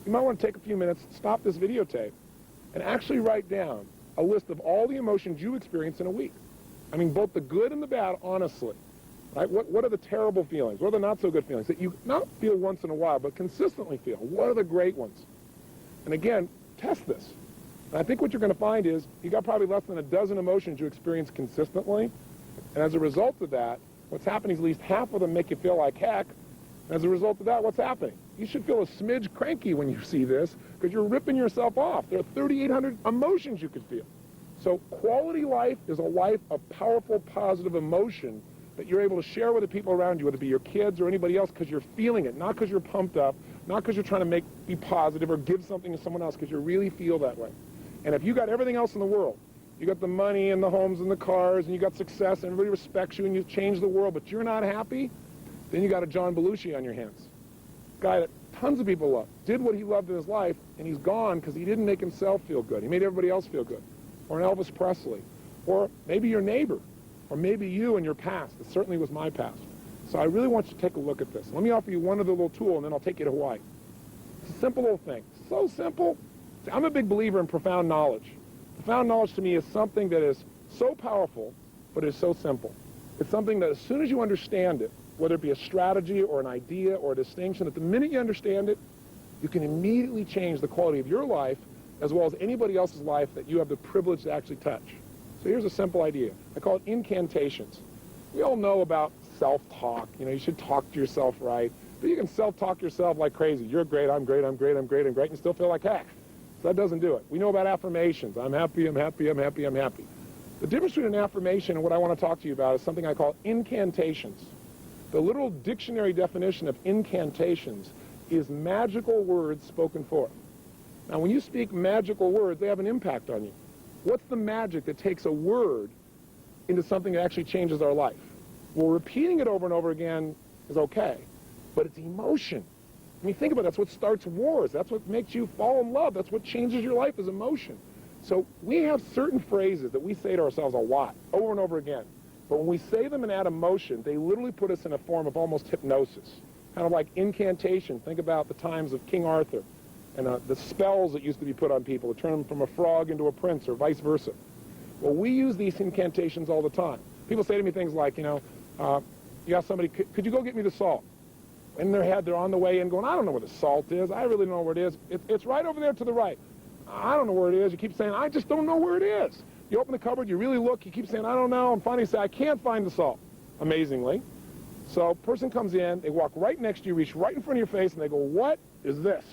You might want to take a few minutes, stop this videotape, and actually write down a list of all the emotions you experience in a week. I mean, both the good and the bad, honestly. Right? What are the terrible feelings? What are the not so good feelings that you not feel once in a while, but consistently feel? What are the great ones? And again, test this. And I think what you're going to find is you got probably less than a dozen emotions you experience consistently. And as a result of that, what's happening is at least half of them make you feel like heck. And as a result of that, what's happening? You should feel a smidge cranky when you see this because you're ripping yourself off. There are 3,800 emotions you could feel. So quality life is a life of powerful, positive emotion that you're able to share with the people around you, whether it be your kids or anybody else, because you're feeling it, not because you're pumped up, not because you're trying to be positive or give something to someone else, because you really feel that way. And if you got everything else in the world, you got the money and the homes and the cars, and you got success, and everybody respects you, and you've changed the world, but you're not happy, then you got a John Belushi on your hands. Guy that tons of people love, did what he loved in his life, and he's gone because he didn't make himself feel good. He made everybody else feel good. Or an Elvis Presley. Or maybe your neighbor. Or maybe you in your past. It certainly was my past. So I really want you to take a look at this. Let me offer you one other little tool, and then I'll take you to Hawaii. It's a simple little thing. So simple. I'm a big believer in profound knowledge. Profound knowledge to me is something that is so powerful, but is so simple. It's something that as soon as you understand it, whether it be a strategy or an idea or a distinction, that the minute you understand it, you can immediately change the quality of your life as well as anybody else's life that you have the privilege to actually touch. So here's a simple idea. I call it incantations. We all know about self-talk. You know, you should talk to yourself right. But you can self-talk yourself like crazy. You're great, I'm great, I'm great, I'm great, I'm great, and still feel like heck. So that doesn't do it. We know about affirmations. I'm happy, I'm happy, I'm happy, I'm happy. The difference between an affirmation and what I want to talk to you about is something I call incantations. The literal dictionary definition of incantations is magical words spoken forth. Now, when you speak magical words, they have an impact on you. What's the magic that takes a word into something that actually changes our life? Well, repeating it over and over again is okay, but it's emotion. I mean, think about it. That's what starts wars. That's what makes you fall in love. That's what changes your life is emotion. So we have certain phrases that we say to ourselves a lot, over and over again. But when we say them and add emotion, they literally put us in a form of almost hypnosis, kind of like incantation. Think about the times of King Arthur and the spells that used to be put on people to turn them from a frog into a prince or vice versa. Well, we use these incantations all the time. People say to me things like, you ask somebody, could you go get me the salt? In their head, they're on the way in going, I don't know where the salt is. I really don't know where it is. It's right over there to the right. I don't know where it is. You keep saying, I just don't know where it is. You open the cupboard, you really look, you keep saying, I don't know, and finally you say, I can't find the salt, amazingly. So a person comes in, they walk right next to you, reach right in front of your face, and they go, what is this?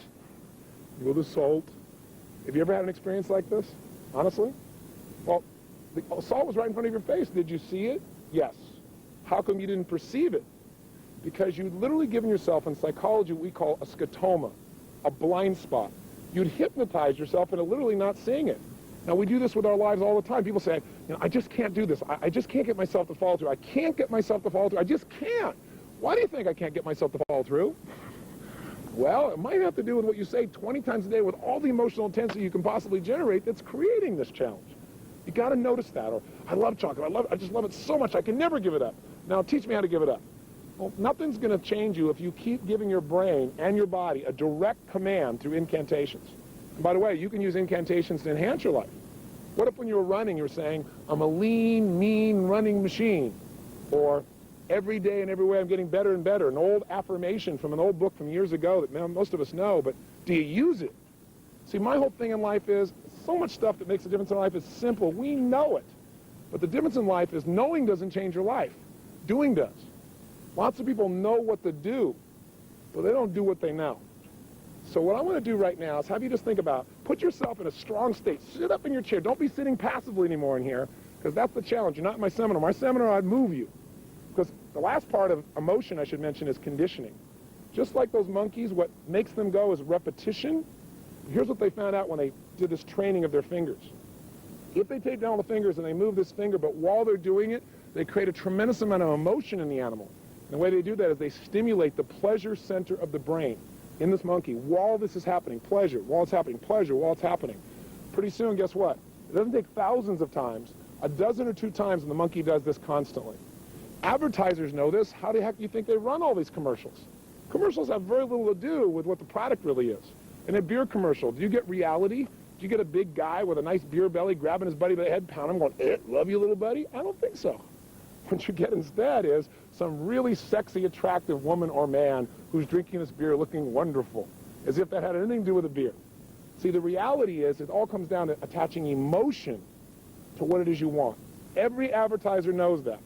You go, the salt. Have you ever had an experience like this, honestly? Well, the salt was right in front of your face. Did you see it? Yes. How come you didn't perceive it? Because you'd literally given yourself, in psychology, what we call a scotoma, a blind spot. You'd hypnotize yourself into literally not seeing it. Now, we do this with our lives all the time. People say, I just can't do this. I just can't get myself to follow through. I can't get myself to follow through. I just can't. Why do you think I can't get myself to follow through? Well, it might have to do with what you say 20 times a day with all the emotional intensity you can possibly generate that's creating this challenge. You got to notice that. Or, I love chocolate. I just love it so much. I can never give it up. Now, teach me how to give it up. Well, nothing's going to change you if you keep giving your brain and your body a direct command through incantations. And by the way, you can use incantations to enhance your life. What if when you were running, you're saying, I'm a lean, mean running machine? Or, every day and every way I'm getting better and better. An old affirmation from an old book from years ago that most of us know, but do you use it? See, my whole thing in life is, so much stuff that makes a difference in life is simple. We know it. But the difference in life is knowing doesn't change your life. Doing does. Lots of people know what to do, but they don't do what they know. So what I want to do right now is have you just think about, put yourself in a strong state. Sit up in your chair. Don't be sitting passively anymore in here, because that's the challenge. You're not in my seminar. My seminar, I'd move you. Because the last part of emotion, I should mention, is conditioning. Just like those monkeys, what makes them go is repetition. Here's what they found out when they did this training of their fingers. If they take down all the fingers and they move this finger, but while they're doing it, they create a tremendous amount of emotion in the animal. And the way they do that is they stimulate the pleasure center of the brain in this monkey while this is happening. Pleasure, while it's happening. Pleasure, while it's happening. Pretty soon, guess what? It doesn't take thousands of times. A dozen or two times, and the monkey does this constantly. Advertisers know this. How the heck do you think they run all these commercials? Commercials have very little to do with what the product really is. In a beer commercial, do you get reality? Do you get a big guy with a nice beer belly grabbing his buddy by the head, pounding him, going, love you, little buddy? I don't think so. What you get instead is some really sexy, attractive woman or man who's drinking this beer looking wonderful, as if that had anything to do with the beer. See, the reality is it all comes down to attaching emotion to what it is you want. Every advertiser knows that.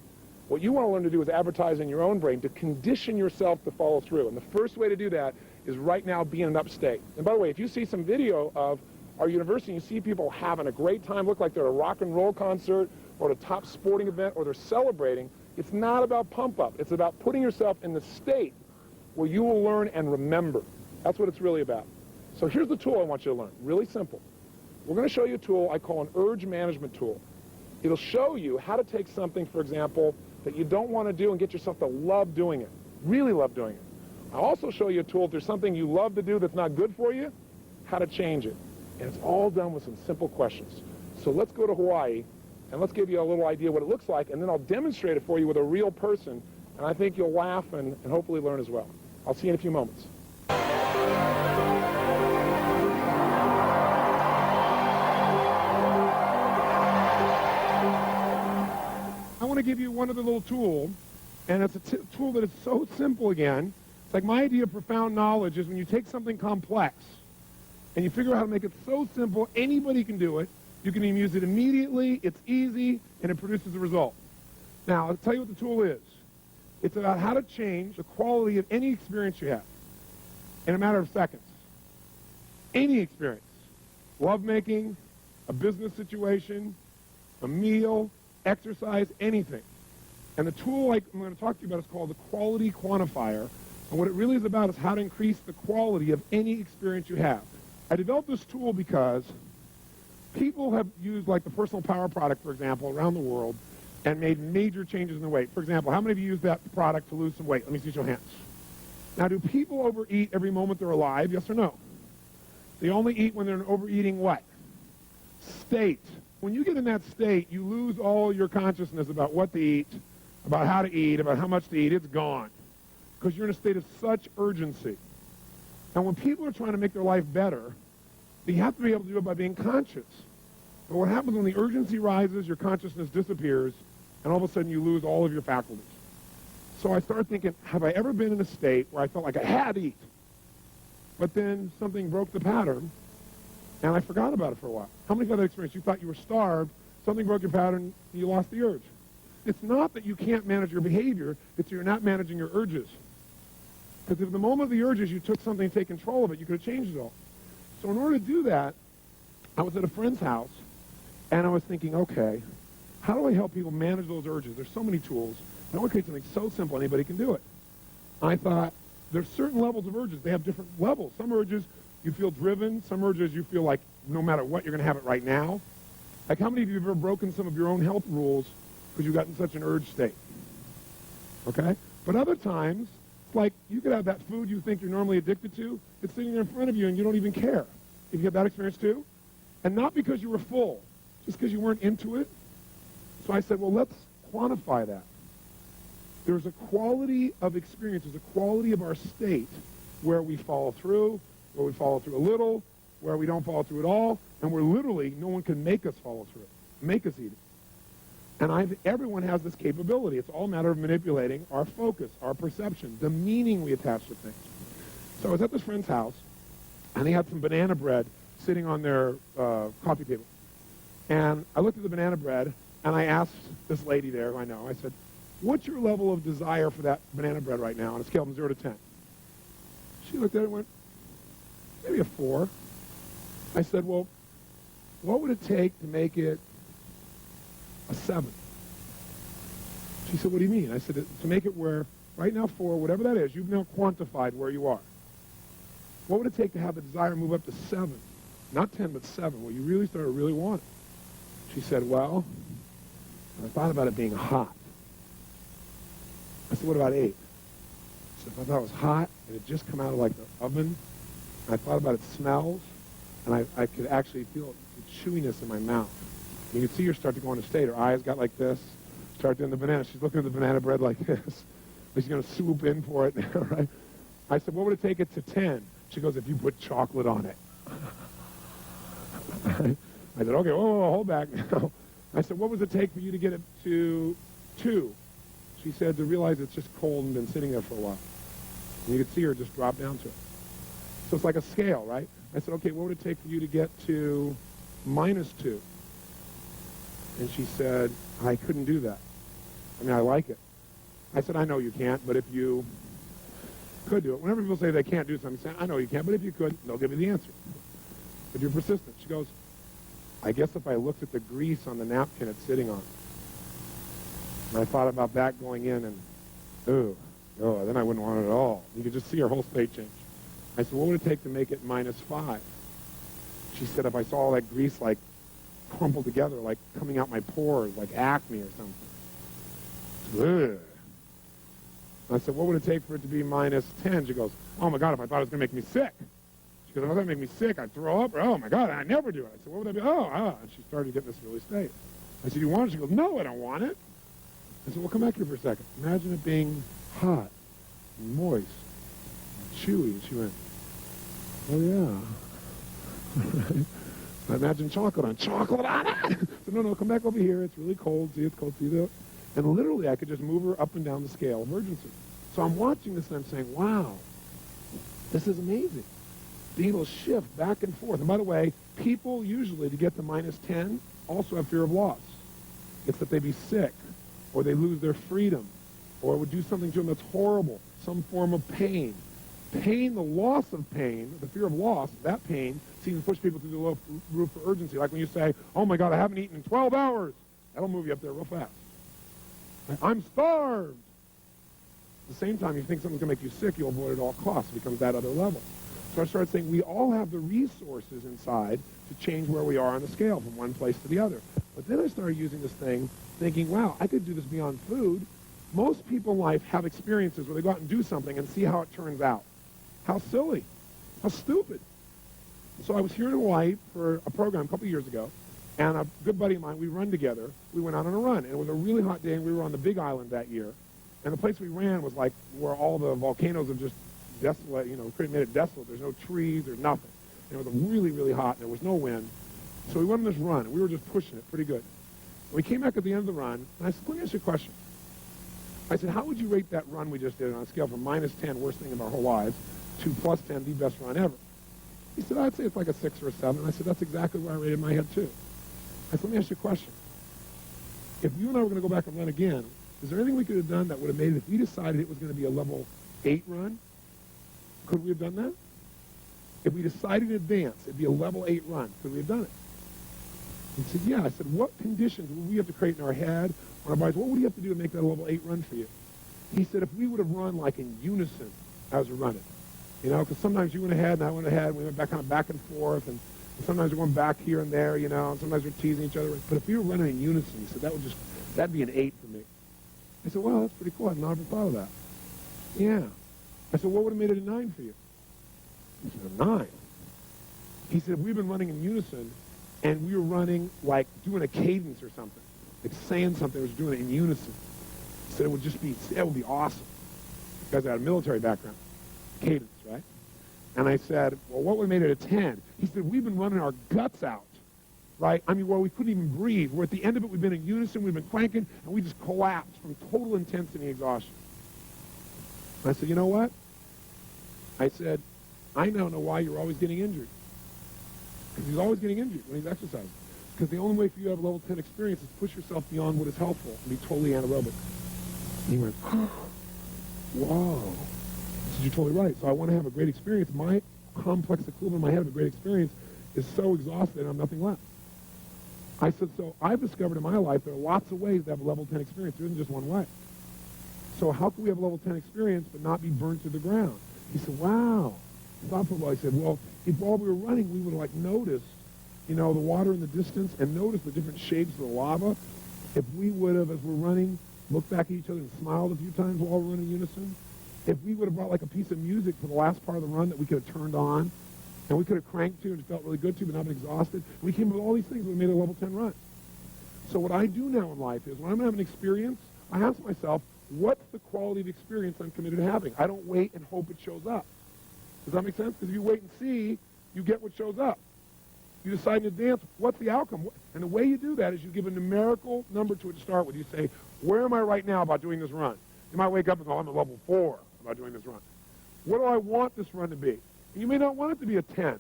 What you want to learn to do is advertise in your own brain to condition yourself to follow through. And the first way to do that is right now be in an upstate. And by the way, if you see some video of our university, you see people having a great time, look like they're at a rock and roll concert or at a top sporting event or they're celebrating, it's not about pump up. It's about putting yourself in the state where you will learn and remember. That's what it's really about. So here's the tool I want you to learn. Really simple. We're going to show you a tool I call an urge management tool. It'll show you how to take something, for example, that you don't want to do and get yourself to love doing it, really love doing it. I'll also show you a tool if there's something you love to do that's not good for you, how to change it. And it's all done with some simple questions. So let's go to Hawaii, and let's give you a little idea what it looks like, and then I'll demonstrate it for you with a real person, and I think you'll laugh and hopefully learn as well. I'll see you in a few moments. I want to give you one other little tool, and it's a tool that is so simple again. It's like my idea of profound knowledge is when you take something complex and you figure out how to make it so simple, anybody can do it. You can even use it immediately, it's easy, and it produces a result. Now, I'll tell you what the tool is. It's about how to change the quality of any experience you have in a matter of seconds. Any experience. Lovemaking, a business situation, a meal, exercise, anything. And the tool I'm going to talk to you about is called the quality quantifier. And what it really is about is how to increase the quality of any experience you have. I developed this tool because people have used like the personal power product, for example, around the world and made major changes in their weight. For example, how many of you use that product to lose some weight? Let me see your hands. Now, do people overeat every moment they're alive? Yes or no? They only eat when they're in overeating what? State. When you get in that state, you lose all your consciousness about what to eat, about how to eat, about how much to eat. It's gone because you're in a state of such urgency. And when people are trying to make their life better, you have to be able to do it by being conscious. But what happens when the urgency rises, your consciousness disappears, and all of a sudden you lose all of your faculties. So I started thinking, have I ever been in a state where I felt like I had to eat, but then something broke the pattern, and I forgot about it for a while? How many of that experience? You thought you were starved, something broke your pattern, and you lost the urge. It's not that you can't manage your behavior, it's you're not managing your urges. Because if the moment of the urges you took something to take control of it, you could have changed it all. So in order to do that, I was at a friend's house, and I was thinking, okay, how do I help people manage those urges? There's so many tools. I want to create something so simple anybody can do it. I thought, there's certain levels of urges. They have different levels. Some urges you feel driven. Some urges you feel like no matter what, you're going to have it right now. Like how many of you have ever broken some of your own health rules because you got in such an urge state? Okay? But other times, like you could have that food you think you're normally addicted to. It's sitting there in front of you and you don't even care. Have you had that experience too? And not because you were full, just because you weren't into it. So I said, well, let's quantify that. There's a quality of experience, there's a quality of our state where we follow through, where we follow through a little, where we don't follow through at all, and where literally no one can make us follow through, make us eat it. And everyone has this capability. It's all a matter of manipulating our focus, our perception, the meaning we attach to things. So I was at this friend's house, and he had some banana bread sitting on their coffee table. And I looked at the banana bread, and I asked this lady there, who I know, I said, what's your level of desire for that banana bread right now on a scale from 0 to 10? She looked at it and went, maybe a 4. I said, well, what would it take to make it a 7? She said, what do you mean? I said, to make it where, right now 4, whatever that is, you've now quantified where you are. What would it take to have the desire move up to 7? Not 10, but 7, where you really start to really want it. She said, well, I thought about it being hot. I said, what about 8? She said, if I thought it was hot, and it just come out of like the oven, and I thought about it smells, and I could actually feel the chewiness in my mouth. You can see her start to go into state. Her eyes got like this, start doing the banana. She's looking at the banana bread like this. Like she's going to swoop in for it, right? I said, what would it take it to 10? She goes, if you put chocolate on it. I said, okay, whoa, hold back now. I said, what would it take for you to get it to 2? She said, to realize it's just cold and been sitting there for a while. And you could see her just drop down to it. So it's like a scale, right? I said, okay, what would it take for you to get to -2? And she said, I couldn't do that. I mean, I like it. I said, I know you can't, but if you could do it. Whenever people say they can't do something, say, I know you can't, but if you could, they'll give you the answer. If you're persistent. She goes, I guess if I looked at the grease on the napkin it's sitting on. And I thought about that going in and, then I wouldn't want it at all. You could just see her whole state change. I said, what would it take to make it -5? She said, if I saw all that grease like crumpled together, like coming out my pores, like acne or something. Ugh. I said, what would it take for it to be -10? She goes, oh my God, if I thought it was going to make me sick. She goes, if I thought it would make me sick, I'd throw up. Or, oh my God, I never do it. I said, what would that be? And she started getting this really state. I said, you want it? She goes, no, I don't want it. I said, well, come back here for a second. Imagine it being hot and moist and chewy. And she went, oh yeah. I imagine chocolate on it. I said, no, come back over here. It's really cold. See, it's cold. See that? And literally, I could just move her up and down the scale of urgency. So I'm watching this and I'm saying, wow, this is amazing. Being able to shift back and forth. And by the way, people usually, to get to -10, also have fear of loss. It's that they be sick, or they lose their freedom, or it would do something to them that's horrible, some form of pain. Pain, the loss of pain, the fear of loss, that pain, seems to push people through the low roof for urgency. Like when you say, oh my God, I haven't eaten in 12 hours. That'll move you up there real fast. I'm starved. At the same time, you think something's going to make you sick, you'll avoid it at all costs. It becomes that other level. So I started saying we all have the resources inside to change where we are on the scale from one place to the other. But then I started using this thing, thinking, wow, I could do this beyond food. Most people in life have experiences where they go out and do something and see how it turns out. How silly. How stupid. So I was here in Hawaii for a program a couple years ago, and a good buddy of mine, we run together. We went out on a run, and it was a really hot day, and we were on the Big Island that year. And the place we ran was like where all the volcanoes have just desolate, made it desolate. There's no trees, there's nothing. And it was really, really hot, and there was no wind. So we went on this run, and we were just pushing it pretty good. And we came back at the end of the run, and I said, let me ask you a question. I said, how would you rate that run we just did on a scale from -10, worst thing of our whole lives, to +10, the best run ever? He said, I'd say it's like a 6 or a 7. I said, that's exactly where I rated my head, too. I said, let me ask you a question. If you and I were going to go back and run again, is there anything we could have done that would have made it, if we decided it was going to be a level 8 run, could we have done that? If we decided in advance it'd be a level 8 run, could we have done it? He said, yeah. I said, what conditions would we have to create in our head, or our bodies? What would you have to do to make that a level 8 run for you? He said, if we would have run like in unison as we run it, because sometimes you went ahead and I went ahead, and we went back kind of back and forth, and sometimes we're going back here and there, and sometimes we're teasing each other. But if we were running in unison, he said, that'd be an 8 for me. I said, well, that's pretty cool. I've never thought of that. Yeah. I said, what would have made it a 9 for you? He said, a 9. He said, if we've been running in unison, and we were running like doing a cadence or something, like saying something, was doing it in unison. He said, it would be awesome. Because I had a military background. Cadence, right? And I said, well, what would have made it a 10? He said, we've been running our guts out, right? I mean, well, we couldn't even breathe. We're at the end of it. We've been in unison. We've been cranking, and we just collapsed from total intensity and exhaustion. I said, you know what? I said, I now know why you're always getting injured. Because he's always getting injured when he's exercising. Because the only way for you to have a level 10 experience is to push yourself beyond what is helpful and be totally anaerobic. And he went, whoa. I said, you're totally right. So I want to have a great experience. My complex equivalent in my head of a great experience is so exhausted I'm nothing left. I said, so I've discovered in my life there are lots of ways to have a level 10 experience. There isn't just one way. So how can we have a level 10 experience but not be burnt to the ground? He said, wow. Thoughtful. I said, well, if while we were running, we would have noticed, the water in the distance and noticed the different shapes of the lava. If we would have, as we're running, looked back at each other and smiled a few times while we're running in unison, if we would have brought like a piece of music for the last part of the run that we could have turned on, and we could have cranked to and felt really good to, but not been exhausted, we came up with all these things that made a level 10 run. So what I do now in life is when I'm going to have an experience, I ask myself, what's the quality of experience I'm committed to having? I don't wait and hope it shows up. Does that make sense? Because if you wait and see, you get what shows up. You decide in advance what's the outcome. And the way you do that is you give a numerical number to it to start with. You say, where am I right now about doing this run? You might wake up and go, I'm at level 4 about doing this run. What do I want this run to be? And you may not want it to be a 10,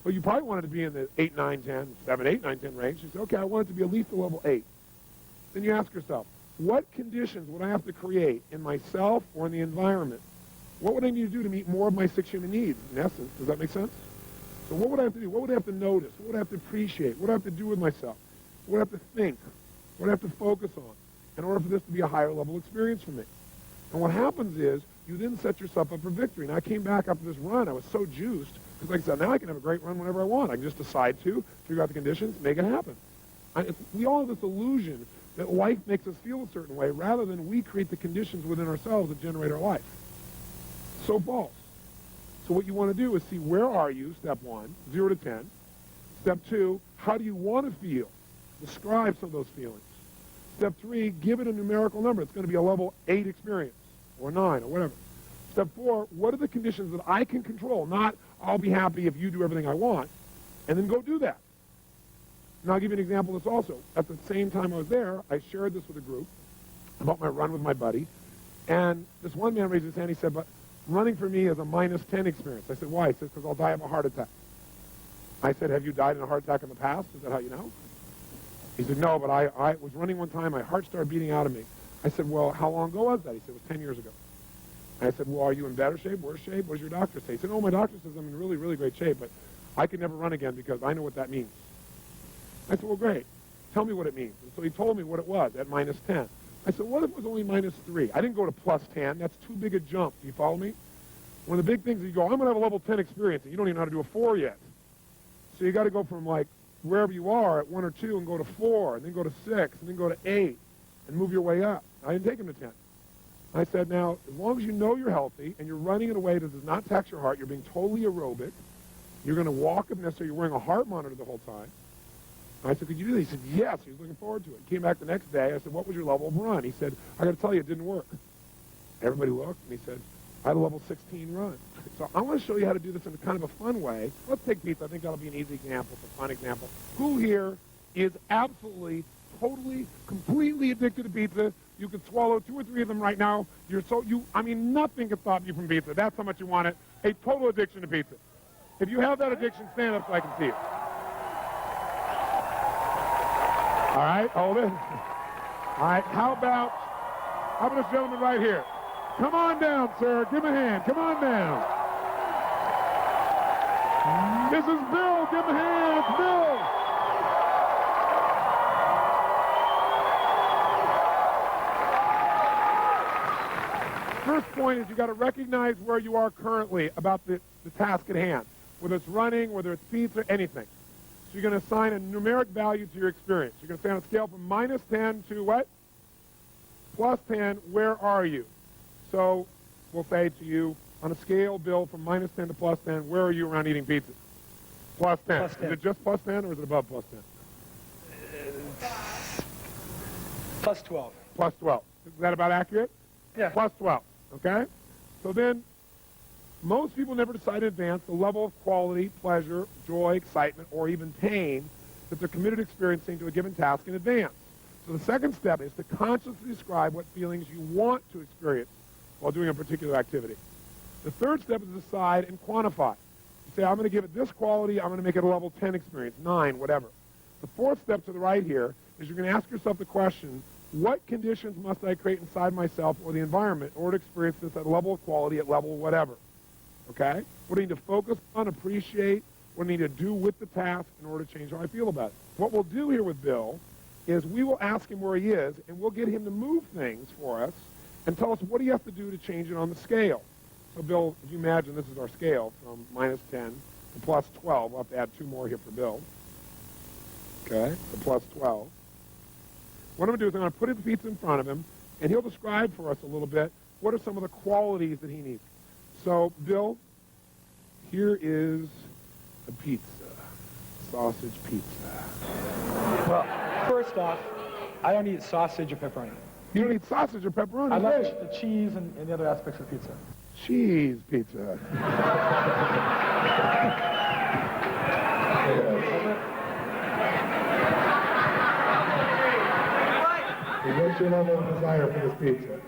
but you probably want it to be in the 8, 9, 10, 7, 8, 9, 10 range. You say, okay, I want it to be at least a level 8. Then you ask yourself, what conditions would I have to create in myself or in the environment? What would I need to do to meet more of my 6 human needs, in essence? Does that make sense? So what would I have to do? What would I have to notice? What would I have to appreciate? What would I have to do with myself? What would I have to think? What would I have to focus on in order for this to be a higher level experience for me? And what happens is you then set yourself up for victory. And I came back after this run. I was so juiced because, like I said, now I can have a great run whenever I want. I can just decide to, figure out the conditions, make it happen. We all have this illusion that life makes us feel a certain way rather than we create the conditions within ourselves that generate our life. So false. So what you want to do is see where are you, step 1, 0 to 10. Step 2, how do you want to feel? Describe some of those feelings. Step 3, give it a numerical number. It's going to be a level 8 experience or 9 or whatever. Step 4, what are the conditions that I can control? Not, I'll be happy if you do everything I want. And then go do that. And I'll give you an example of this also. At the same time I was there, I shared this with a group about my run with my buddy. And this one man raised his hand. He said, but running for me is a -10 experience. I said, why? He said, because I'll die of a heart attack. I said, have you died in a heart attack in the past? Is that how you know? He said, no, but I was running one time. My heart started beating out of me. I said, well, how long ago was that? He said, it was 10 years ago. I said, well, are you in better shape, worse shape? What does your doctor say? He said, oh, my doctor says I'm in really, really great shape, but I can never run again because I know what that means. I said, well, great. Tell me what it means. And so he told me what it was at -10. I said, what if it was only -3? I didn't go to +10. That's too big a jump. Do you follow me? One of the big things is you go, I'm going to have a level 10 experience, and you don't even know how to do a 4 yet. So you got to go from, like, wherever you are at 1 or 2 and go to 4, and then go to 6, and then go to 8, and move your way up. I didn't take him to 10. I said, now, as long as you know you're healthy, and you're running in a way that does not tax your heart, you're being totally aerobic, you're going to walk if necessary, you're wearing a heart monitor the whole time. I said, could you do that? He said, yes. He was looking forward to it. He came back the next day. I said, what was your level of run? He said, I got to tell you, it didn't work. Everybody looked, and he said, I had a level 16 run. So I want to show you how to do this in kind of a fun way. Let's take pizza. I think that'll be an easy example. It's a fun example. Who here is absolutely, totally, completely addicted to pizza? You could swallow 2 or 3 of them right now. Nothing could stop you from pizza. That's how much you want it. A total addiction to pizza. If you have that addiction, stand up so I can see it. All right, hold it. All right, how about this gentleman right here? Come on down, sir. Give him a hand. Come on down. This is Bill. Give him a hand. It's Bill. First point is you got to recognize where you are currently about the task at hand, whether it's running, whether it's pizza, anything. So you're going to assign a numeric value to your experience. You're going to say on a scale from -10 to what? +10, where are you? So we'll say to you, on a scale, Bill, from -10 to +10, where are you around eating pizza? +10. Is it just +10 or is it above +10? +12. +12. Is that about accurate? Yeah. +12. Okay? So then, most people never decide in advance the level of quality, pleasure, joy, excitement, or even pain that they're committed to experiencing to a given task in advance. So the second step is to consciously describe what feelings you want to experience while doing a particular activity. The third step is to decide and quantify. You say, I'm going to give it this quality, I'm going to make it a level 10 experience, 9, whatever. The fourth step to the right here is you're going to ask yourself the question, what conditions must I create inside myself or the environment in order to experience this at level of quality, at level whatever? Okay? What do I need to focus on, appreciate, what do I need to do with the task in order to change how I feel about it? What we'll do here with Bill is we will ask him where he is, and we'll get him to move things for us and tell us what he has to do to change it on the scale. So, Bill, if you imagine this is our scale from -10 to +12. We'll have to add 2 more here for Bill. Okay, so +12. What I'm going to do is I'm going to put the pizza in front of him, and he'll describe for us a little bit what are some of the qualities that he needs. So, Bill, here is a pizza, sausage pizza. Well, first off, I don't eat sausage or pepperoni. You don't eat sausage or pepperoni? I love the cheese and the other aspects of pizza. Cheese pizza. What's your level of desire for this pizza?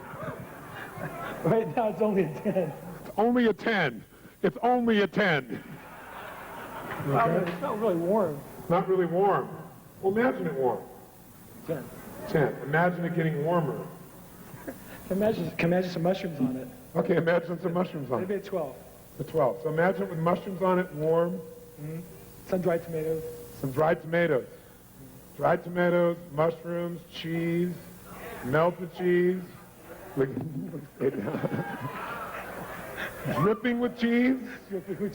Right now, it's only a 10. It's only a 10. It's only a 10. Okay? It's not really warm. Not really warm. Well, imagine it warm. 10. 10. Imagine it getting warmer. Can imagine some mushrooms on it. Okay, imagine some mushrooms on Maybe it. a 12. A 12. So imagine it with mushrooms on it, warm. Sun-dried tomatoes. Some dried tomatoes. Dried tomatoes, mushrooms, cheese, melted cheese. Look, dripping with cheese.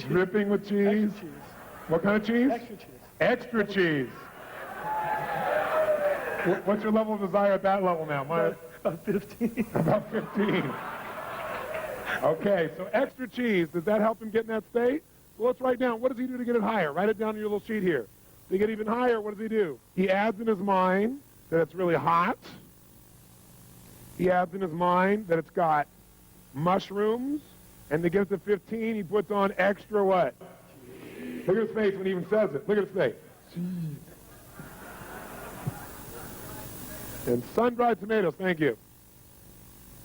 Dripping with cheese. Extra cheese. What kind of cheese? Extra cheese. Extra cheese. What's your level of desire at that level now? About 15. About 15. Okay, so extra cheese, does that help him get in that state? Well, let's write down, what does he do to get it higher? Write it down on your little sheet here. To get even higher, what does he do? He adds in his mind that it's really hot. He adds in his mind that it's got mushrooms. And to get it to 15, he puts on extra what? Look at his face when he even says it. Look at his face. And sun-dried tomatoes, thank you.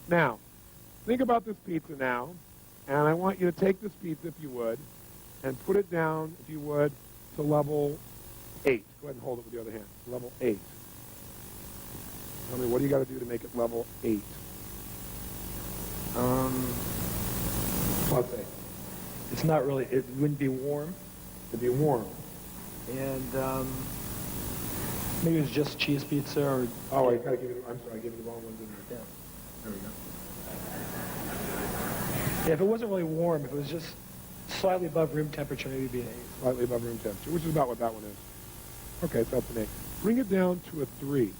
Now, think about this pizza now, and I want you to take this pizza, if you would, and put it down, if you would, to level 8. Go ahead and hold it with the other hand. Level 8. Tell me, what do you got to do to make it level 8? Let's say. It's not really, it wouldn't be warm. It'd be warm. And maybe it's just cheese pizza or... Oh, I gotta give you, I'm sorry, I gave you the wrong ones in there. Yeah. There we go. Yeah, if it wasn't really warm, if it was just slightly above room temperature, maybe it'd be an 8. Slightly above room temperature, which is about what that one is. Okay, so that's an 8. Bring it down to a 3.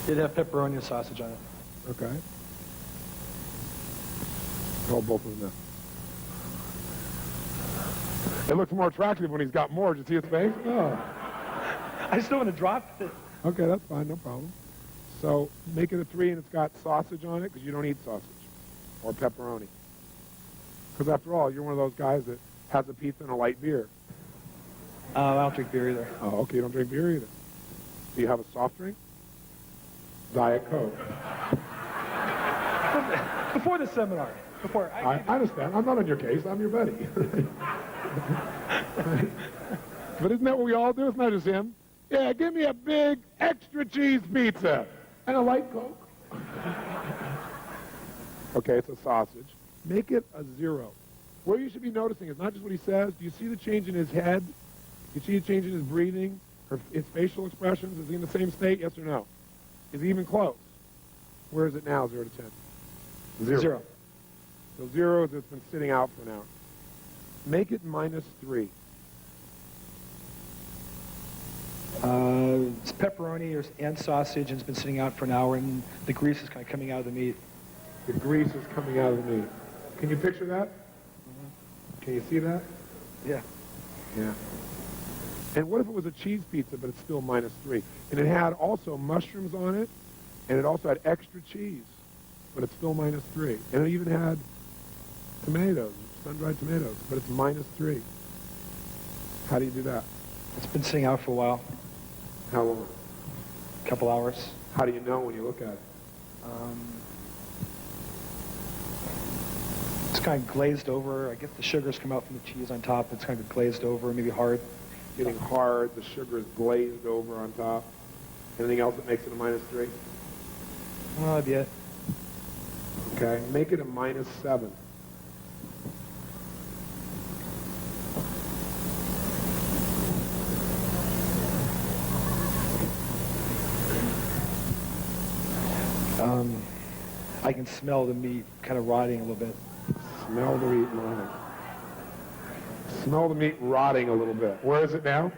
It'd have pepperoni and sausage on it. Okay. Hold both of them now. It looks more attractive when he's got more. Did you see his face? Oh. I just don't want to drop it. Okay, that's fine, no problem. So make it a 3 and it's got sausage on it because you don't eat sausage or pepperoni. Because after all, you're one of those guys that has a pizza and a light beer. I don't drink beer either. Oh, okay, you don't drink beer either. Do you have a soft drink? Diet Coke. Before the seminar. I understand. I'm not on your case. I'm your buddy. But isn't that what we all do? It's not just him. Yeah, give me a big extra cheese pizza and a light Coke. Okay, it's a sausage. Make it a 0. Where you should be noticing is not just what he says. Do you see the change in his head? Do you see the change in his breathing? Or his facial expressions? Is he in the same state? Yes or no? Is he even close? Where is it now, 0 to 10? 0. So 0 is it's been sitting out for an hour. Make it -3. It's pepperoni and sausage, and it's been sitting out for an hour, and the grease is kind of coming out of the meat. The grease is coming out of the meat. Can you picture that? Mm-hmm. Can you see that? Yeah. Yeah. And what if it was a cheese pizza, but it's still -3? And it had also mushrooms on it, and it also had extra cheese, but it's still -3. And it even had tomatoes, sun-dried tomatoes, but it's -3. How do you do that? It's been sitting out for a while, How long? a couple hours. How do you know when you look at it? It's kind of glazed over. I guess the sugars come out from the cheese on top. It's kind of glazed over, maybe hard. Getting hard, the sugar is glazed over on top. Anything else that makes it a -3? Well, that'd be it. Okay, make it a -7. I can smell the meat kind of rotting a little bit. Smell the meat rotting. Smell the meat rotting a little bit. Where is it now?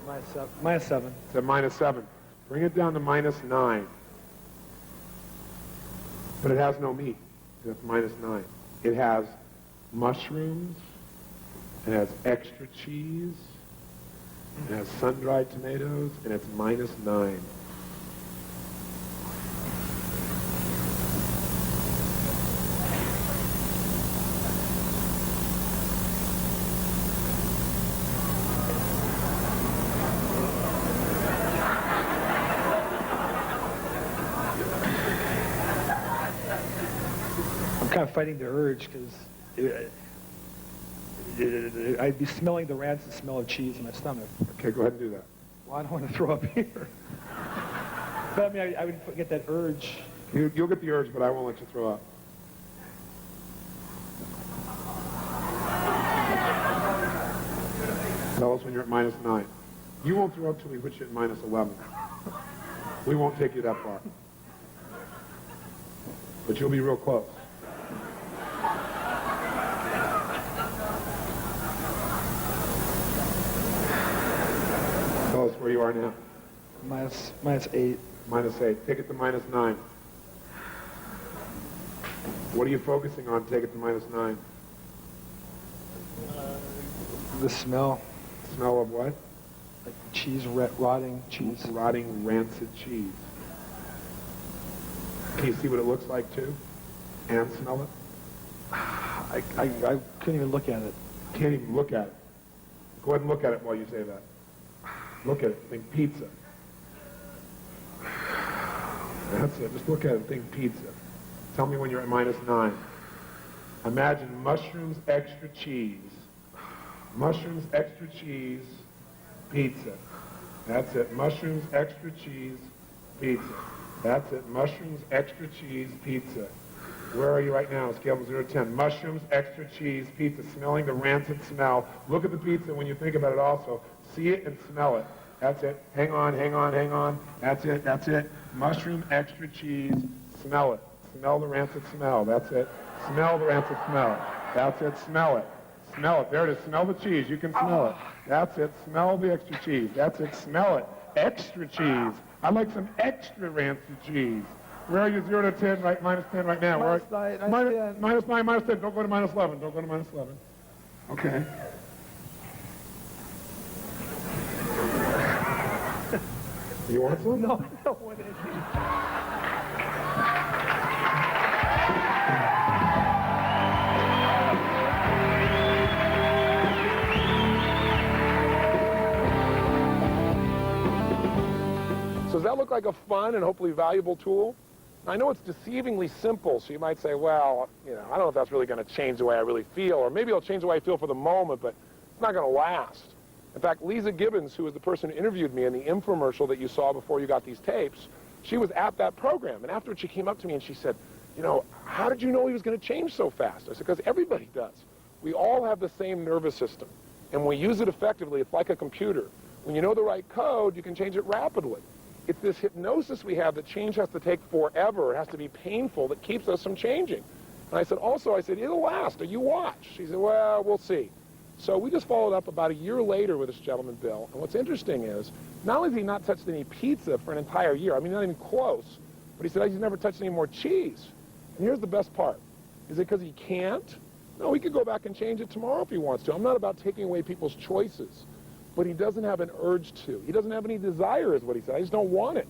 -7. It's at -7. Bring it down to -9. But it has no meat. That's -9. It has mushrooms. It has extra cheese. It has sun-dried tomatoes, and it's -9. kind of fighting the urge because I'd be smelling the rancid smell of cheese in my stomach. Okay, go ahead and do that. Well, I don't want to throw up here. But I mean, I would get that urge. You'll get the urge, but I won't let you throw up. Tell us when you're at -9. You won't throw up till we put you at -11. We won't take you that far. But you'll be real close. Tell us where you are now. -8. -8. Take it to -9. What are you focusing on? Take it to -9. The smell. Smell of what? Like cheese, rotting cheese. Rotting, rancid cheese. Can you see what it looks like, too? And smell it? I couldn't even look at it. Can't even look at it. Go ahead and look at it while you say that. Look at it. Think pizza. That's it. Just look at it. Think pizza. Tell me when you're at -9. Imagine mushrooms, extra cheese. Mushrooms, extra cheese, pizza. That's it. Mushrooms, extra cheese, pizza. That's it. Mushrooms, extra cheese, pizza. Where are you right now? Scale from 0 to 10. Mushrooms, extra cheese, pizza. Smelling the rancid smell. Look at the pizza when you think about it also. See it and smell it. That's it. Hang on, hang on, hang on. That's it, that's it. Mushroom, extra cheese, smell it. Smell the rancid smell. That's it. Smell the rancid smell. That's it. Smell it. Smell it. There it is. Smell the cheese. You can smell it. That's it. Smell the extra cheese. That's it. Smell it. Extra cheese. I'd like some extra rancid cheese. Where are you? 0 to 10, right? -10 right now. -9, -9, -10. Don't go to -11. Don't go to -11. Okay. You want some? No, I don't want anything. So does that look like a fun and hopefully valuable tool? I know it's deceivingly simple, so you might say, well, I don't know if that's really going to change the way I really feel, or maybe it'll change the way I feel for the moment, but it's not going to last. In fact, Lisa Gibbons, who was the person who interviewed me in the infomercial that you saw before you got these tapes, she was at that program, and afterwards she came up to me and she said, how did you know he was going to change so fast? I said, because everybody does. We all have the same nervous system, and when we use it effectively, it's like a computer. When you know the right code, you can change it rapidly. It's this hypnosis we have that change has to take forever. It has to be painful that keeps us from changing. And I said, it'll last. You watch. She said, well, we'll see. So we just followed up about a year later with this gentleman, Bill. And what's interesting is, not only has he not touched any pizza for an entire year, I mean, not even close, but he said he's never touched any more cheese. And here's the best part. Is it because he can't? No, he could go back and change it tomorrow if he wants to. I'm not about taking away people's choices. But he doesn't have an urge to. He doesn't have any desire, is what he said. I just don't want it.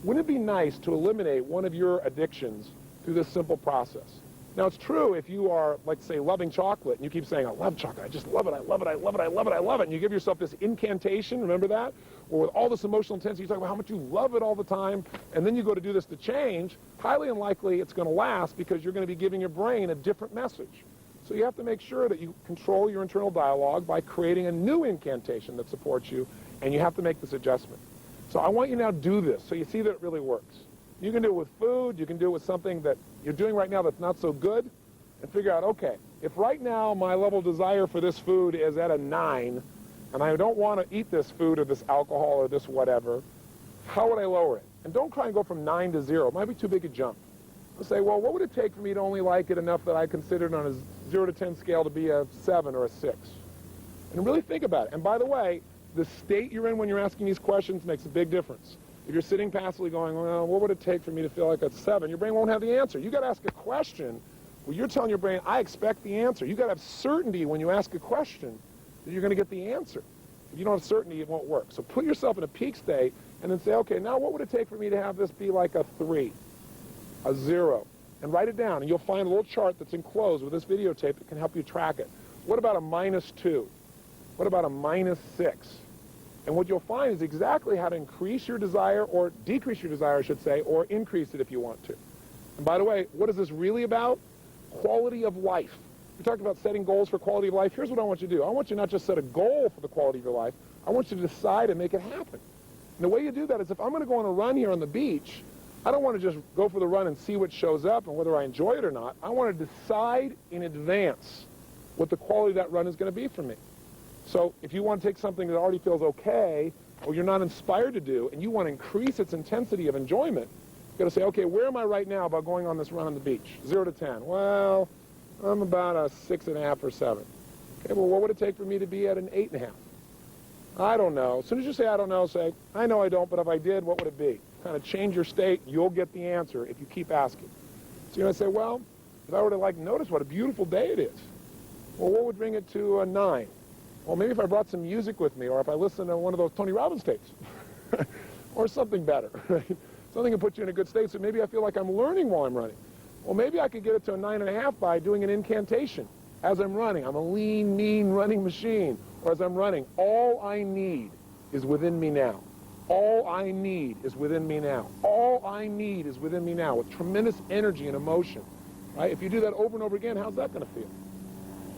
Wouldn't it be nice to eliminate one of your addictions through this simple process? Now, it's true if you are, like, say, loving chocolate, and you keep saying, I love chocolate, I just love it, I love it, I love it, I love it, I love it, and you give yourself this incantation, remember that? Or with all this emotional intensity, you talk about how much you love it all the time, and then you go to do this to change, highly unlikely it's going to last because you're going to be giving your brain a different message. So you have to make sure that you control your internal dialogue by creating a new incantation that supports you, and you have to make this adjustment. So I want you now to do this so you see that it really works. You can do it with food, you can do it with something that you're doing right now that's not so good, and figure out, okay, if right now my level of desire for this food is at a 9, and I don't want to eat this food or this alcohol or this whatever, how would I lower it? And don't try and go from 9 to 0. It might be too big a jump. Let's say, well, what would it take for me to only like it enough that I consider it on a 0 to 10 scale to be a 7 or a 6? And really think about it. And by the way, the state you're in when you're asking these questions makes a big difference. If you're sitting passively going, well, what would it take for me to feel like a 7? Your brain won't have the answer. You got to ask a question where you're telling your brain, I expect the answer. You got to have certainty when you ask a question that you're going to get the answer. If you don't have certainty, it won't work. So put yourself in a peak state and then say, okay, now what would it take for me to have this be like a 3? A 0, and write it down, and you'll find a little chart that's enclosed with this videotape that can help you track it. What about a -2? What about a -6? And what you'll find is exactly how to increase your desire, or decrease your desire, I should say, or increase it if you want to. And by the way, what is this really about? quality of life. We talked about setting goals for quality of life. Here's what I want you to do. I want you not just set a goal for the quality of your life. I want you to decide and make it happen. And the way you do that is if I'm going to go on a run here on the beach, I don't want to just go for the run and see what shows up and whether I enjoy it or not. I want to decide in advance what the quality of that run is going to be for me. So if you want to take something that already feels okay or you're not inspired to do and you want to increase its intensity of enjoyment, you've got to say, okay, where am I right now about going on this run on the beach? 0 to 10. Well, I'm about a 6.5 or 7. Okay, well, what would it take for me to be at an 8.5? I don't know. As soon as you say I don't know, say, I know I don't, but if I did, what would it be? Kind of change your state, you'll get the answer if you keep asking. So you're going to say, well, if I were to notice what a beautiful day it is, well, what would bring it to a 9? Well, maybe if I brought some music with me, or if I listened to one of those Tony Robbins tapes, or something better, right? Something that puts you in a good state, so maybe I feel like I'm learning while I'm running. Well, maybe I could get it to a 9.5 by doing an incantation as I'm running. I'm a lean, mean running machine. Or as I'm running, all I need is within me now. All I need is within me now. All I need is within me now, with tremendous energy and emotion. Right? If you do that over and over again, how's that going to feel?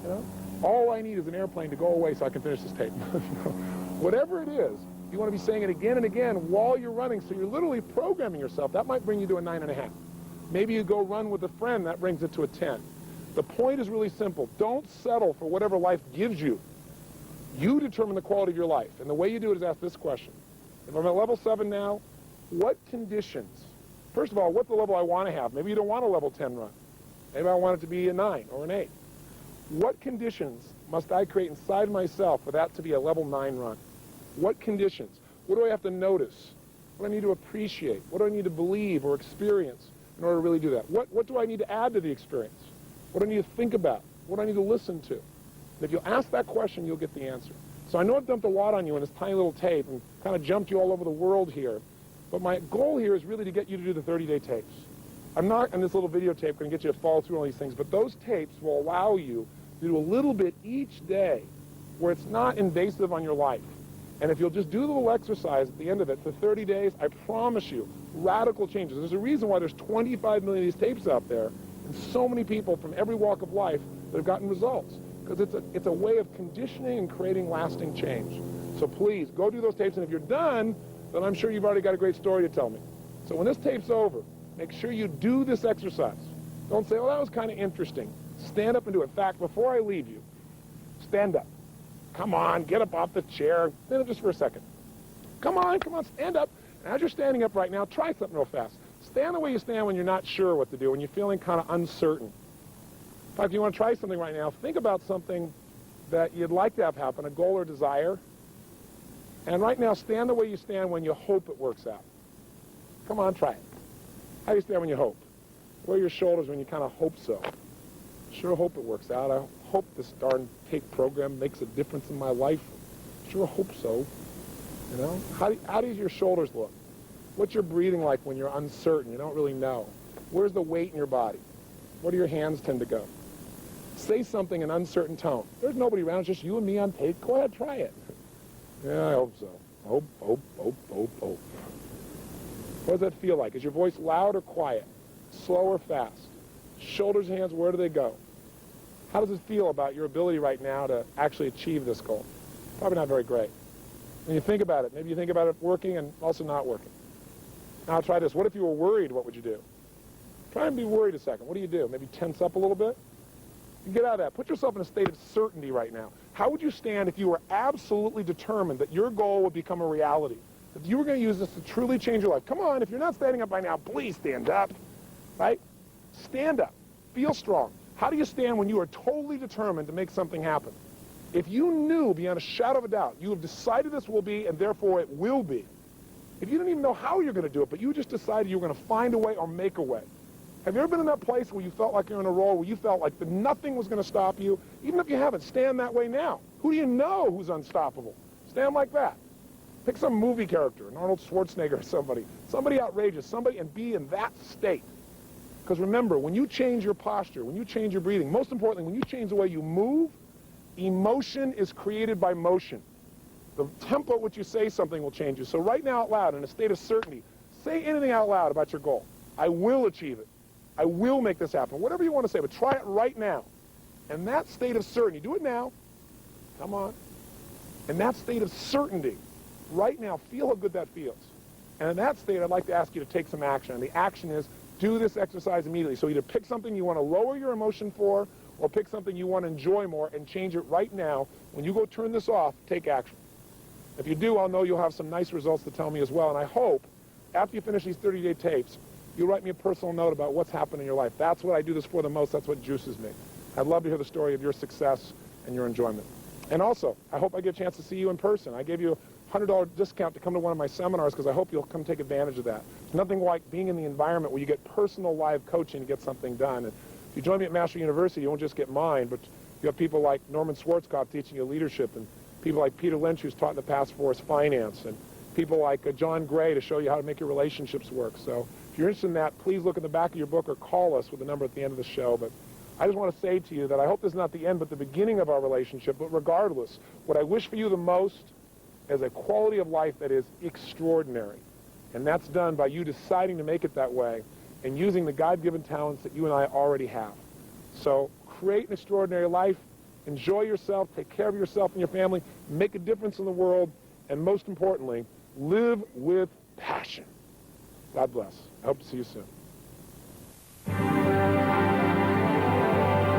You know? All I need is an airplane to go away so I can finish this tape. Whatever it is, you want to be saying it again and again while you're running, so you're literally programming yourself. That might bring you to a 9.5. Maybe you go run with a friend, that brings it to a 10. The point is really simple. Don't settle for whatever life gives you. You determine the quality of your life. And the way you do it is ask this question. If I'm at level 7 now, what conditions? First of all, what's the level I want to have? Maybe you don't want a level 10 run. Maybe I want it to be a 9 or an 8. What conditions must I create inside myself for that to be a level 9 run? What conditions? What do I have to notice? What do I need to appreciate? What do I need to believe or experience in order to really do that? What do I need to add to the experience? What do I need to think about? What do I need to listen to? And if you'll ask that question, you'll get the answer. So I know I've dumped a lot on you in this tiny little tape and kind of jumped you all over the world here. But my goal here is really to get you to do the 30-day tapes. I'm not, in this little videotape, going to get you to follow through all these things, but those tapes will allow you to do a little bit each day where it's not invasive on your life. And if you'll just do the little exercise at the end of it for 30 days, I promise you, radical changes. There's a reason why there's 25 million of these tapes out there and so many people from every walk of life that have gotten results. Because it's a way of conditioning and creating lasting change. So please, go do those tapes, and if you're done, then I'm sure you've already got a great story to tell me. So when this tape's over, make sure you do this exercise. Don't say, well, that was kind of interesting. Stand up and do it. In fact, before I leave you, stand up. Come on, get up off the chair. Stand up just for a second. Come on, stand up. And as you're standing up right now, try something real fast. Stand the way you stand when you're not sure what to do, when you're feeling kind of uncertain. In fact, if you want to try something right now, think about something that you'd like to have happen, a goal or desire. And right now, stand the way you stand when you hope it works out. Come on, try it. How do you stand when you hope? Where are your shoulders when you kind of hope so? Sure hope it works out. I hope this darn tape program makes a difference in my life. Sure hope so. You know? How do your shoulders look? What's your breathing like when you're uncertain? You don't really know. Where's the weight in your body? Where do your hands tend to go? Say something in uncertain tone. There's nobody around. It's just you and me on tape. Go ahead, try it. Yeah, I hope so. Hope. What does that feel like? Is your voice loud or quiet? Slow or fast? Shoulders, hands, where do they go? How does it feel about your ability right now to actually achieve this goal? Probably not very great. When you think about it, maybe you think about it working and also not working. Now try this. What if you were worried? What would you do? Try and be worried a second. What do you do? Maybe tense up a little bit? Get out of that. Put yourself in a state of certainty right now. How would you stand if you were absolutely determined that your goal would become a reality? That you were going to use this to truly change your life? Come on, if you're not standing up by now, please stand up. Right? Stand up. Feel strong. How do you stand when you are totally determined to make something happen? If you knew beyond a shadow of a doubt, you have decided this will be, and therefore it will be. If you didn't even know how you're going to do it, but you just decided you were going to find a way or make a way. Have you ever been in that place where you felt like you're in a role, where you felt like that nothing was going to stop you? Even if you haven't, stand that way now. Who do you know who's unstoppable? Stand like that. Pick some movie character, an Arnold Schwarzenegger or somebody outrageous, somebody, and be in that state. Because remember, when you change your posture, when you change your breathing, most importantly, when you change the way you move, emotion is created by motion. The tempo at which you say something will change you. So right now out loud, in a state of certainty, say anything out loud about your goal. I will achieve it. I will make this happen. Whatever you want to say, but try it right now. And that state of certainty, do it now. Come on. In that state of certainty, right now, feel how good that feels. And in that state, I'd like to ask you to take some action. And the action is, do this exercise immediately. So either pick something you want to lower your emotion for, or pick something you want to enjoy more and change it right now. When you go turn this off, take action. If you do, I'll know you'll have some nice results to tell me as well. And I hope, after you finish these 30-day tapes, you'll write me a personal note about what's happened in your life. That's what I do this for the most. That's what juices me. I'd love to hear the story of your success and your enjoyment. And also, I hope I get a chance to see you in person. I gave you a $100 discount to come to one of my seminars because I hope you'll come take advantage of that. There's nothing like being in the environment where you get personal live coaching to get something done. And if you join me at Master University, you won't just get mine, but you have people like Norman Schwarzkopf teaching you leadership, and people like Peter Lynch, who's taught in the past for us finance, and people like John Gray to show you how to make your relationships work. So if you're interested in that, please look in the back of your book or call us with the number at the end of the show. But I just want to say to you that I hope this is not the end but the beginning of our relationship. But regardless, what I wish for you the most is a quality of life that is extraordinary. And that's done by you deciding to make it that way and using the God-given talents that you and I already have. So create an extraordinary life, enjoy yourself, take care of yourself and your family, make a difference in the world, and most importantly, live with passion. God bless. I hope to see you soon.